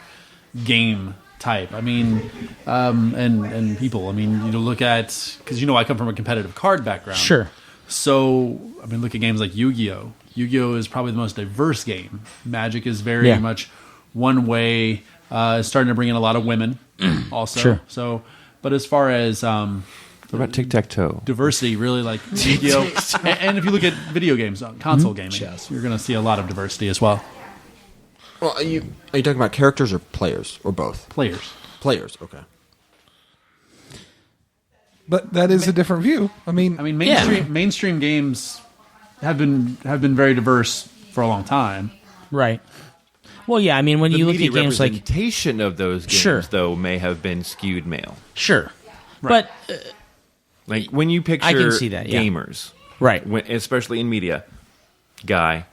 game type. I mean, and people. I mean, look at, because I come from a competitive card background. Sure. So I mean, look at games like Yu-Gi-Oh. Yu-Gi-Oh is probably the most diverse game. Magic is very much one way. It's starting to bring in a lot of women also. Sure. So, but as far as What about tic-tac-toe? diversity, really, like Yu-Gi-Oh, and if you look at video games, console gaming, you're going to see a lot of diversity as well. Well, are you talking about characters or players, or both? Players. Players, okay. But that is a different view. I mean, Mainstream games have been very diverse for a long time. Right. Well, yeah, I mean, when you look media at games like... representation of those games, Sure. though, may have been skewed male. Sure. Right. But, Like when you picture I can see that, yeah. gamers, right. especially in media, guy,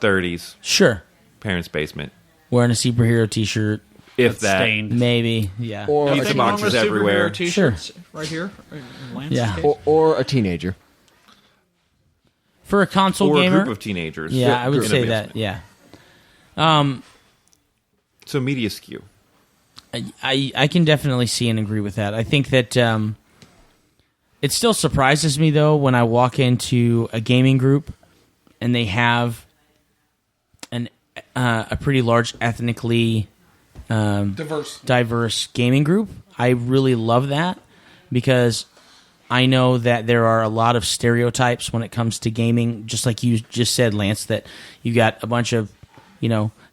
30s, Sure. parents' basement, Wearing a superhero t-shirt, if that. Stained. maybe. Yeah. Or Pizza boxes everywhere. T-shirts right here. Lance's Yeah. case. or a teenager. For a console Or a gamer... group of teenagers. yeah, I would in a say basement. that, yeah. So media skew. I can definitely see and agree with that. I think that it still surprises me, though, when I walk into a gaming group and they have a pretty large ethnically diverse gaming group. I really love that because I know that there are a lot of stereotypes when it comes to gaming, just like you just said, Lance, that you got a bunch of,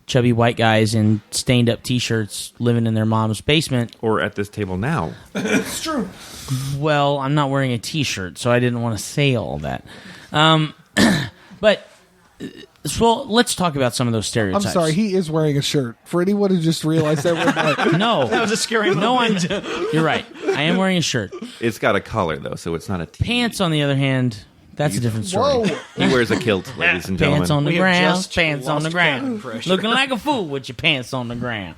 chubby white guys in stained up T-shirts living in their mom's basement. Or at this table now. It's true. Well, I'm not wearing a T-shirt, so I didn't want to say all that. But well, let's talk about some of those I'm stereotypes. sorry, he is wearing a shirt. For anyone who just realized that, No, That was a scary no, moment. you're right. I am wearing a shirt. It's got a collar, though, so it's not a tee. Pants, on the other hand, that's a different story. whoa, He wears a kilt, ladies and gentlemen. Pants on the We have ground, just pants on the lost ground. cabin pressure. Looking like a fool with your pants on the ground.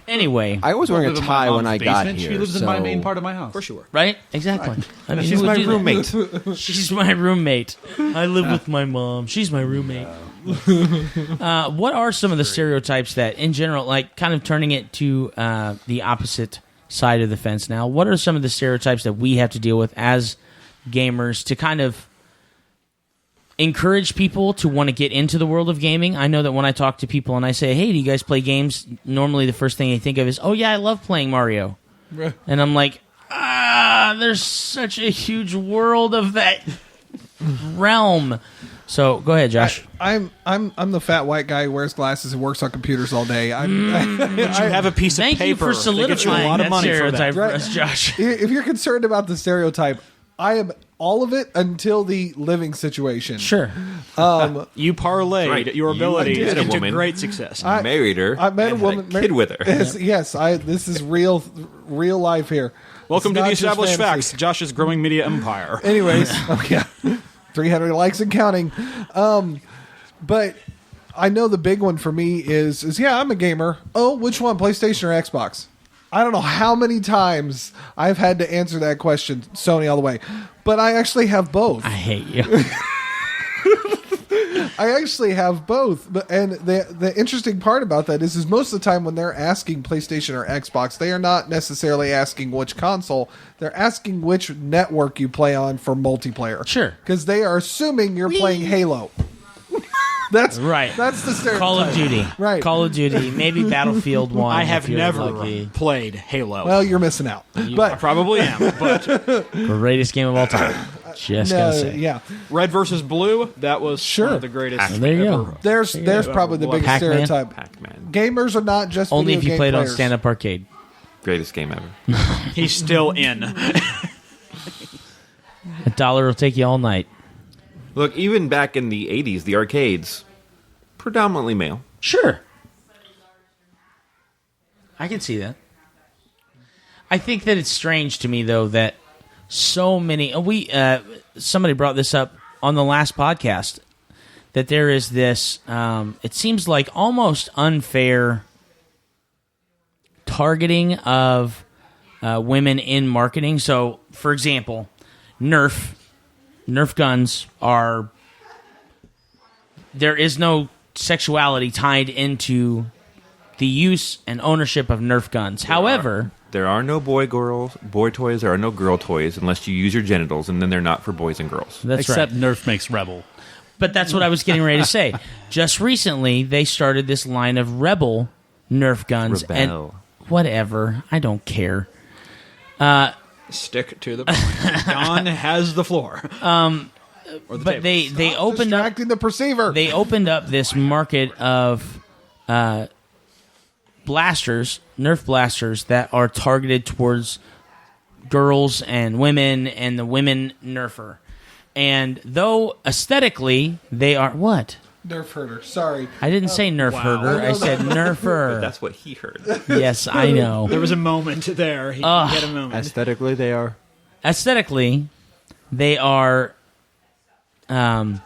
Anyway, I was wearing a Live in my tie when mom's I got basement. here. She lives in so my main part of my house. For sure. right? Exactly. I mean, She's who would my do that? roommate. She's my roommate. I live with my mom. She's my roommate. What are some of the stereotypes that, in general, like kind of turning it to the opposite side of the fence now, what are some of the stereotypes that we have to deal with as gamers to kind of encourage people to want to get into the world of gaming? I know that when I talk to people and I say, hey, do you guys play games? Normally the first thing they think of is, oh, yeah, I love playing Mario. And I'm like, there's such a huge world of that realm. So go ahead, Josh. I'm the fat white guy who wears glasses and works on computers all day. But you have a piece of Thank you paper for that gets you a solidifying lot of that money for stereotype that. for us, Josh. If you're concerned about the stereotype, I am all of it until the living situation. Sure. You parlayed Right. your You abilities did a into woman. great success. Married her. I met a and had woman, kid with her. Yes, this is real life here. Welcome to It's the not just Established fantasy. Facts, Josh's growing media empire. Anyways, 300 likes and counting. But I know the big one for me is I'm a gamer. Oh, which one, PlayStation or Xbox? I don't know how many times I've had to answer that question, Sony all the way. But I actually have both. I hate you. I actually have both. And the interesting part about that is most of the time when they're asking PlayStation or Xbox, they are not necessarily asking which console. They're asking which network you play on for multiplayer. Sure. Because they are assuming you're playing Halo. That's Right. That's the stereotype. Call of Duty. Right. Call of Duty. Maybe Battlefield 1. I have if you're never lucky. played Halo. Well, you're missing out. I But probably am. But Greatest game of all time. Just gotta say. yeah, Red versus Blue, that was Sure. one of the greatest. There you ever. go. there's probably the biggest Pac-Man? stereotype. Pac-Man. Gamers are not just Only video if you game played on players. stand-up arcade. Greatest game ever. He's still in. $1 will take you all night. Look, even back in the 80s, the arcades, predominantly male. Sure. I can see that. I think that it's strange to me, though, that so many... somebody brought this up on the last podcast, that there is this... it seems like almost unfair targeting of women in marketing. So, for example, Nerf guns are... There is no sexuality tied into the use and ownership of Nerf guns. However... There are no boy toys, there are no girl toys unless you use your genitals, and then they're not for boys and girls. That's Except right. Nerf makes Rebel. But that's what I was getting ready to say. Just recently, they started this line of Rebel Nerf guns. Rebel. And whatever. I don't care. Stick to the point. Don has the floor. Or the But table. they opened up... Distracting the perceiver. They opened up this market of blasters, Nerf blasters, that are targeted towards girls and women and the women Nerfer. And though aesthetically they are... What? Nerf herder. Sorry. I didn't say Nerf herder. I said Nerfer. That's what he heard. Yes, I know. There was a moment there. He had a moment. Aesthetically, they are. Aesthetically, they are a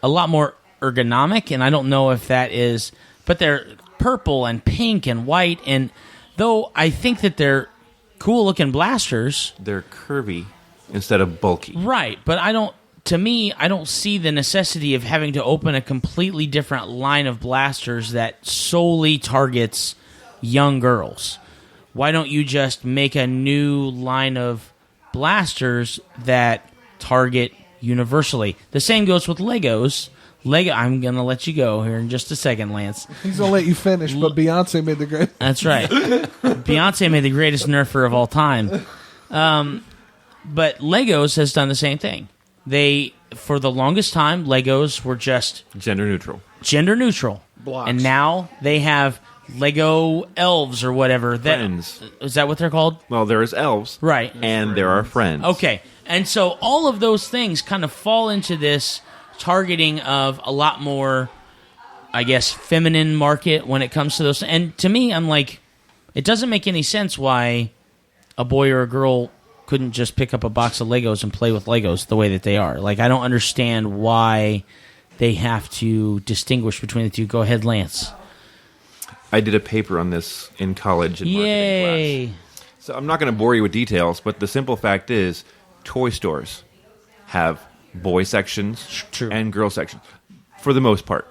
lot more ergonomic, and I don't know if that is... But they're purple and pink and white, and though I think that they're cool-looking blasters... They're curvy instead of bulky. Right, but I don't see the necessity of having to open a completely different line of blasters that solely targets young girls. Why don't you just make a new line of blasters that target universally? The same goes with Legos. I'm going to let you go here in just a second, Lance. He's gonna let you finish, but Beyonce made the great. That's right. Beyonce made the greatest Nerfer of all time. But Legos has done the same thing. They, for the longest time, Legos were just Gender neutral. gender neutral. Blocks. And now they have Lego elves or whatever. Friends. Is that what they're called? Well, there's elves. Right. And there are friends. Okay. And so all of those things kind of fall into this targeting of a lot more, I guess, feminine market when it comes to those. And to me, I'm like, it doesn't make any sense why a boy or a girl couldn't just pick up a box of Legos and play with Legos the way that they are. Like, I don't understand why they have to distinguish between the two. Go ahead, Lance. I did a paper on this in college in marketing class. So I'm not going to bore you with details, but the simple fact is toy stores have boy sections and girl sections for the most part.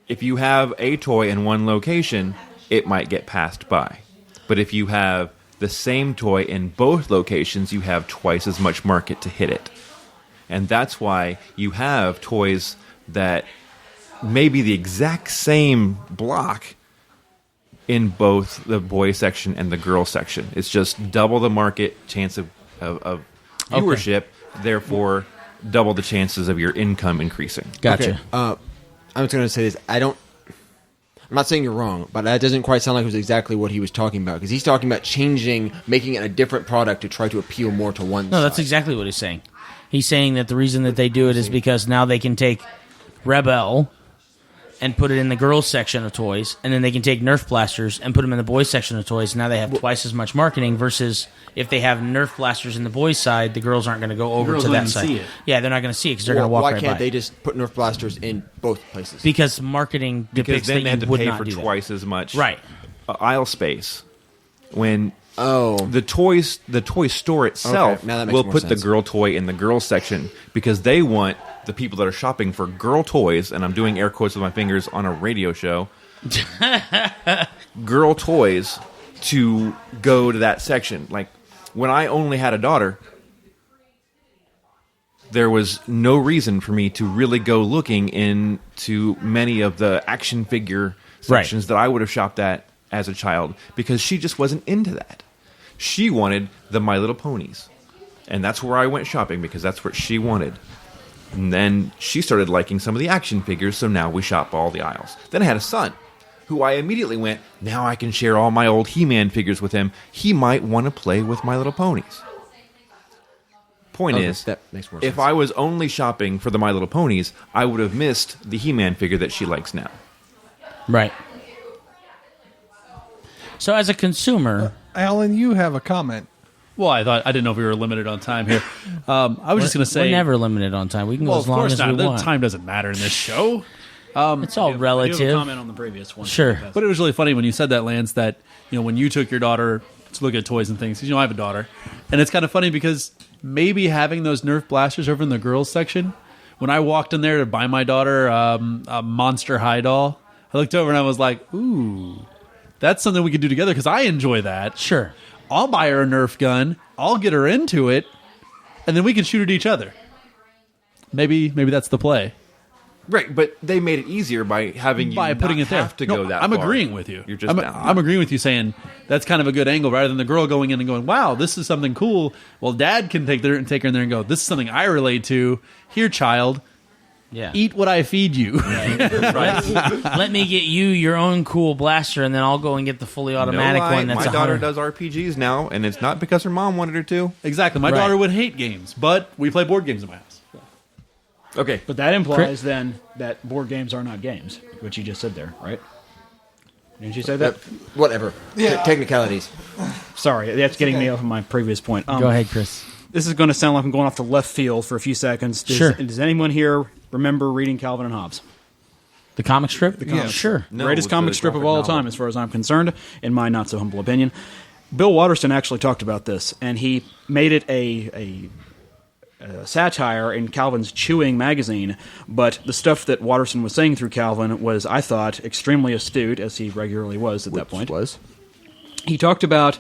If you have a toy in one location, it might get passed by. But if you have the same toy in both locations, you have twice as much market to hit it. And that's why you have toys that may be the exact same block in both the boy section and the girl section. It's just double the market chance of viewership, therefore double the chances of your income increasing. Gotcha. Okay, I'm just going to say this. I'm not saying you're wrong, but that doesn't quite sound like it was exactly what he was talking about, because he's talking about making it a different product to try to appeal more to one side. No, that's exactly what he's saying. He's saying that the reason that they do it is because now they can take Rebel and put it in the girls section of toys, and then they can take Nerf blasters and put them in the boys section of toys. Now they have twice as much marketing versus if they have Nerf blasters in the boys side, the girls aren't going to go over to that side. See it. Yeah, they're not going to see it because they're going to walk right by. Why can't they just put Nerf blasters in both places? Because marketing depicts then that they have you to would pay not for do twice as much right. Aisle space when the toy store itself now that makes will more put the sense. girl toy in the girls section because they want the people that are shopping for girl toys, and I'm doing air quotes with my fingers on a radio show, girl toys to go to that section. Like, when I only had a daughter, there was no reason for me to really go looking into many of the action figure sections that I would have shopped at as a child, because she just wasn't into that. She wanted the My Little Ponies, and that's where I went shopping because that's what she wanted. And then she started liking some of the action figures, so now we shop all the aisles. Then I had a son, who I immediately went, now I can share all my old He-Man figures with him. He might want to play with My Little Ponies. Point is, that makes more if sense. I was only shopping for the My Little Ponies, I would have missed the He-Man figure that she likes now. Right. So as a consumer... Alan, you have a comment. Well, I didn't know if we were limited on time here. I was just going to say... We're never limited on time. We can go as long as we want. Time doesn't matter in this show. It's all relative. I do have a comment on the previous one. Sure. But it was really funny when you said that, Lance, that when you took your daughter to look at toys and things, because I have a daughter, and it's kind of funny because maybe having those Nerf blasters over in the girls section, when I walked in there to buy my daughter a Monster High doll, I looked over and I was like, ooh, that's something we could do together because I enjoy that. Sure. I'll buy her a Nerf gun, I'll get her into it, and then we can shoot at each other. Maybe that's the play. Right, but they made it easier by having you putting it there. have to go that I'm far. agreeing with you. You're just I'm agreeing with you saying that's kind of a good angle rather than the girl going in and going, wow, this is something cool. Well, dad can take her in there and go, this is something I relate to. Here, child, eat what I feed you. Right. Let me get you your own cool blaster, and then I'll go and get the fully automatic one. That's my daughter does RPGs now, and it's not because her mom wanted her to. Exactly. My daughter would hate games, but we play board games in my house. Okay. But that implies then that board games are not games, which you just said there, right? Didn't you say that? Whatever. Technicalities. Sorry, that's getting me off of my previous point. Go ahead, Chris. This is going to sound like I'm going off the left field for a few seconds. Does anyone here remember reading Calvin and Hobbes? The comic strip? Sure. No, Greatest comic strip of all time, as far as I'm concerned, in my not so humble opinion. Bill Watterson actually talked about this, and he made it a satire in Calvin's Chewing magazine, but the stuff that Watterson was saying through Calvin was, I thought, extremely astute, as he regularly was at that point. He talked about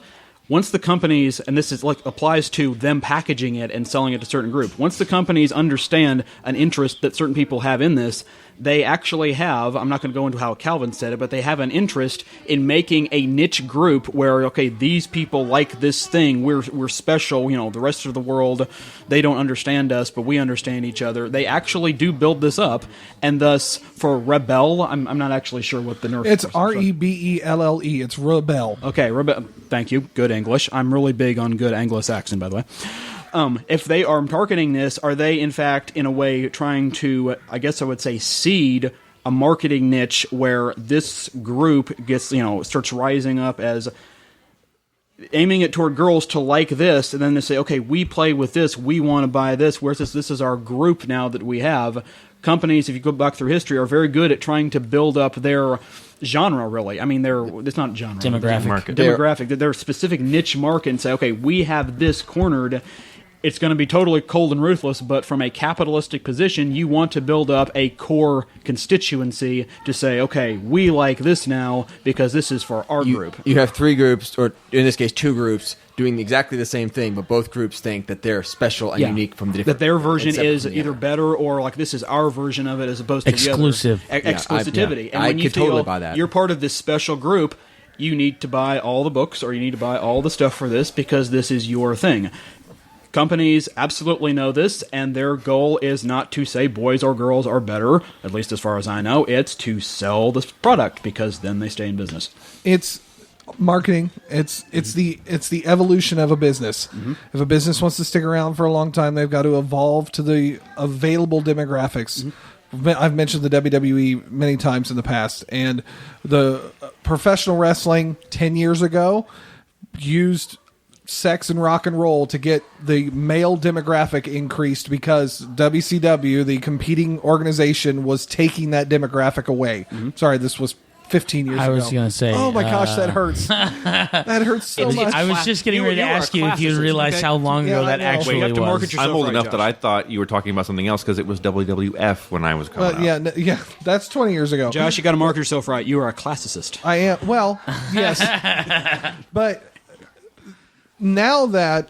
once the companies, and this is applies to them packaging it and selling it to a certain group, once the companies understand an interest that certain people have in this, they actually have, I'm not going to go into how Calvin said it, but they have an interest in making a niche group where, okay, these people like this thing, we're special, the rest of the world, they don't understand us, but we understand each other. They actually do build this up, and thus, for Rebel, I'm not actually sure what the Nerf... It's Rebelle. It's Rebel. Okay, Rebel. Thank you. Good English. I'm really big on good Anglo-Saxon, by the way. If they are targeting this, are they, in fact, in a way trying to, I guess I would say, seed a marketing niche where this group gets, starts rising up as aiming it toward girls to like this, and then they say, okay, we play with this, we want to buy this, whereas this is our group now that we have. Companies, if you go back through history, are very good at trying to build up their genre, really. I mean, it's not genre. Demographic. They're a specific niche market and say, okay, we have this cornered. It's going to be totally cold and ruthless, but from a capitalistic position, you want to build up a core constituency to say, okay, we like this now because this is for our group. You have 3 groups, or in this case 2 groups, doing exactly the same thing, but both groups think that they're special and unique from the different... That their version is either better or like this is our version of it as opposed to exclusive. The other. Exclusivity. And I when you could totally buy that. You're part of this special group, you need to buy all the books or you need to buy all the stuff for this because this is your thing. Companies absolutely know this, and their goal is not to say boys or girls are better, at least as far as I know. It's to sell this product because then they stay in business. It's marketing. It's the evolution of a business. Mm-hmm. If a business wants to stick around for a long time, they've got to evolve to the available demographics. Mm-hmm. I've mentioned the WWE many times in the past, and the professional wrestling 10 years ago used sex and rock and roll to get the male demographic increased because WCW, the competing organization, was taking that demographic away. Mm-hmm. Sorry, this was 15 years ago. I was going to say... Oh my gosh, that hurts. That hurts so much. I was just getting ready to ask you if you realized how long ago that actually was. I'm old enough that I thought you were talking about something else because it was WWF when I was coming up. Yeah, that's 20 years ago. Josh, you got to mark yourself right. You are a classicist. I am. Well, yes. But... now that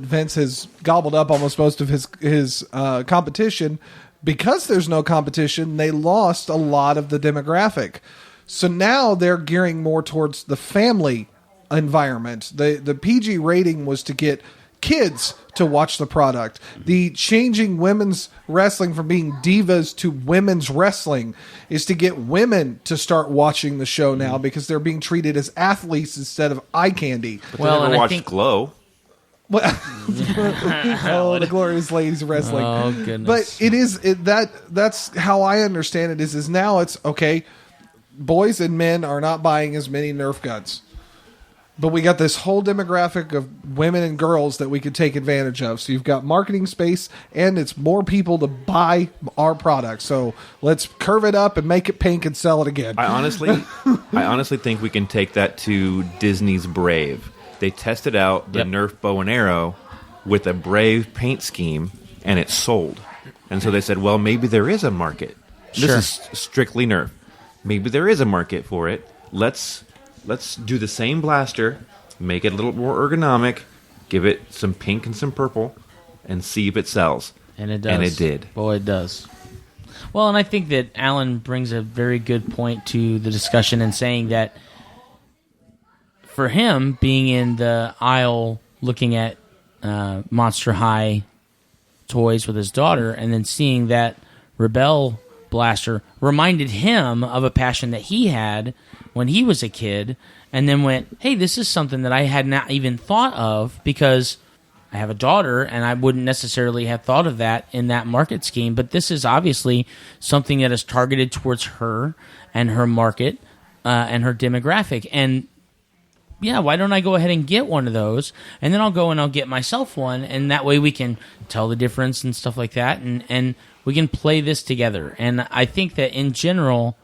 Vince has gobbled up almost most of his competition, because there's no competition, they lost a lot of the demographic. So now they're gearing more towards the family environment. The PG rating was to get kids to watch the product. The changing women's wrestling from being divas to women's wrestling is to get women to start watching the show now because they're being treated as athletes instead of eye candy. But they never watched Glow. The glorious ladies wrestling. Oh goodness! But it is that's how I understand it. Is now it's okay. Boys and men are not buying as many Nerf guns. But we got this whole demographic of women and girls that we could take advantage of. So you've got marketing space, and it's more people to buy our product. So let's curve it up and make it pink and sell it again. I honestly think we can take that to Disney's Brave. They tested out the Nerf bow and arrow with a Brave paint scheme, and it sold. And so they said, well, maybe there is a market. Sure. This is strictly Nerf. Maybe there is a market for it. Let's do the same blaster, make it a little more ergonomic, give it some pink and some purple, and see if it sells. And it does. And it did. Boy, it does. Well, and I think that Alan brings a very good point to the discussion in saying that for him, being in the aisle looking at Monster High toys with his daughter and then seeing that Rebel blaster reminded him of a passion that he had when he was a kid, and then went, hey, this is something that I had not even thought of because I have a daughter, and I wouldn't necessarily have thought of that in that market scheme, but this is obviously something that is targeted towards her and her market and her demographic. And yeah, why don't I go ahead and get one of those, and then I'll go and I'll get myself one, and that way we can tell the difference and stuff like that, and we can play this together. And I think that in general...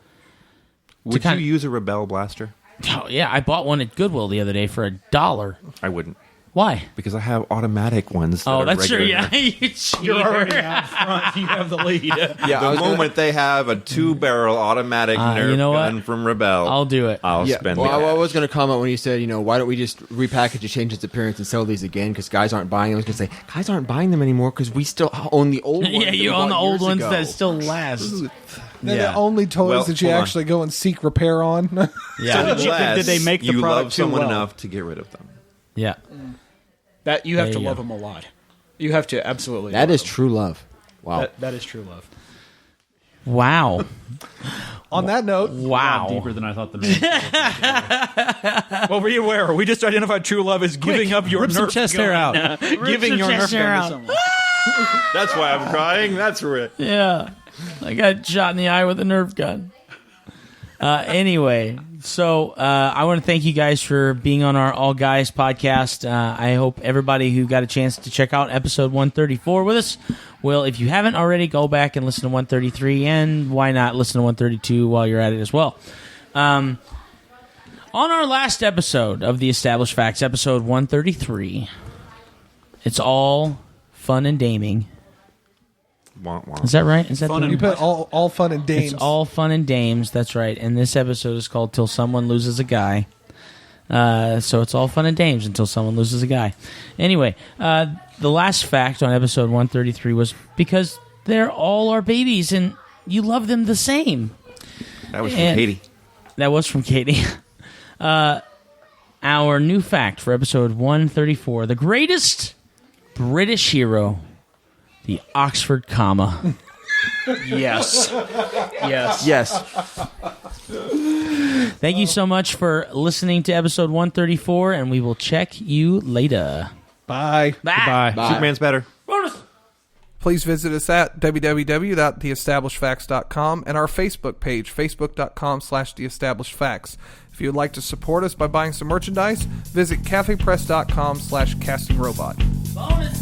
Would you use a Rebel blaster? Oh, yeah, I bought one at Goodwill the other day for $1. I wouldn't. Why? Because I have automatic ones. Oh, that are that's true. regular. Yeah, you cheater. You're already out front. You have the lead. The moment they have a 2-barrel automatic Nerf you know gun what? from Rebel, I'll do it. I'll Yeah, spend well, the I cash. was going to comment when you said, why don't we just repackage and change its appearance and sell these again because guys aren't buying them. I was going to say, guys aren't buying them anymore because we still own the old ones. Yeah, that you we own bought the old years ones ago. that still last. They're Yeah. the only toys Well, that you hold on. actually go and seek repair on. Yeah, Did they make the you product love too someone well? enough to get rid of them? yeah. That you have There to you love go. them a lot. You have to absolutely. That love is them. true love. Wow. That is true love. Wow. On that note, Wow. Deeper than I thought the man. Well, were you aware? We just identified true love as giving up your rip some Nerf chest gun. hair out. Giving some your chest Nerf hair gun out. to someone. That's why I'm crying. That's right. Yeah. I got shot in the eye with a Nerf gun. Anyway, so I want to thank you guys for being on our All Guys podcast. I hope everybody who got a chance to check out episode 134 with us will, if you haven't already, go back and listen to 133, and why not listen to 132 while you're at it as well. On our last episode of the Established Facts, episode 133, it's all fun and daming. Wah, wah. Is that right? Is that Fun the you put all fun and dames. It's all fun and dames. That's right. And this episode is called "Till Someone Loses a Guy." So it's all fun and dames until someone loses a guy. Anyway, the last fact on episode 133 was because they're all our babies and you love them the same. That was from And- Katie. That was from Katie. Our new fact for episode 134: the greatest British hero, the Oxford comma. Yes. Yes. Yes. Thank you so much for listening to episode 134, and we will check you later. Bye. Bye. Bye. Superman's better. Please visit us at www.theestablishedfacts.com and our Facebook page, facebook.com/theestablishedfacts. If you would like to support us by buying some merchandise, visit cafepress.com/castingrobot. Bonus.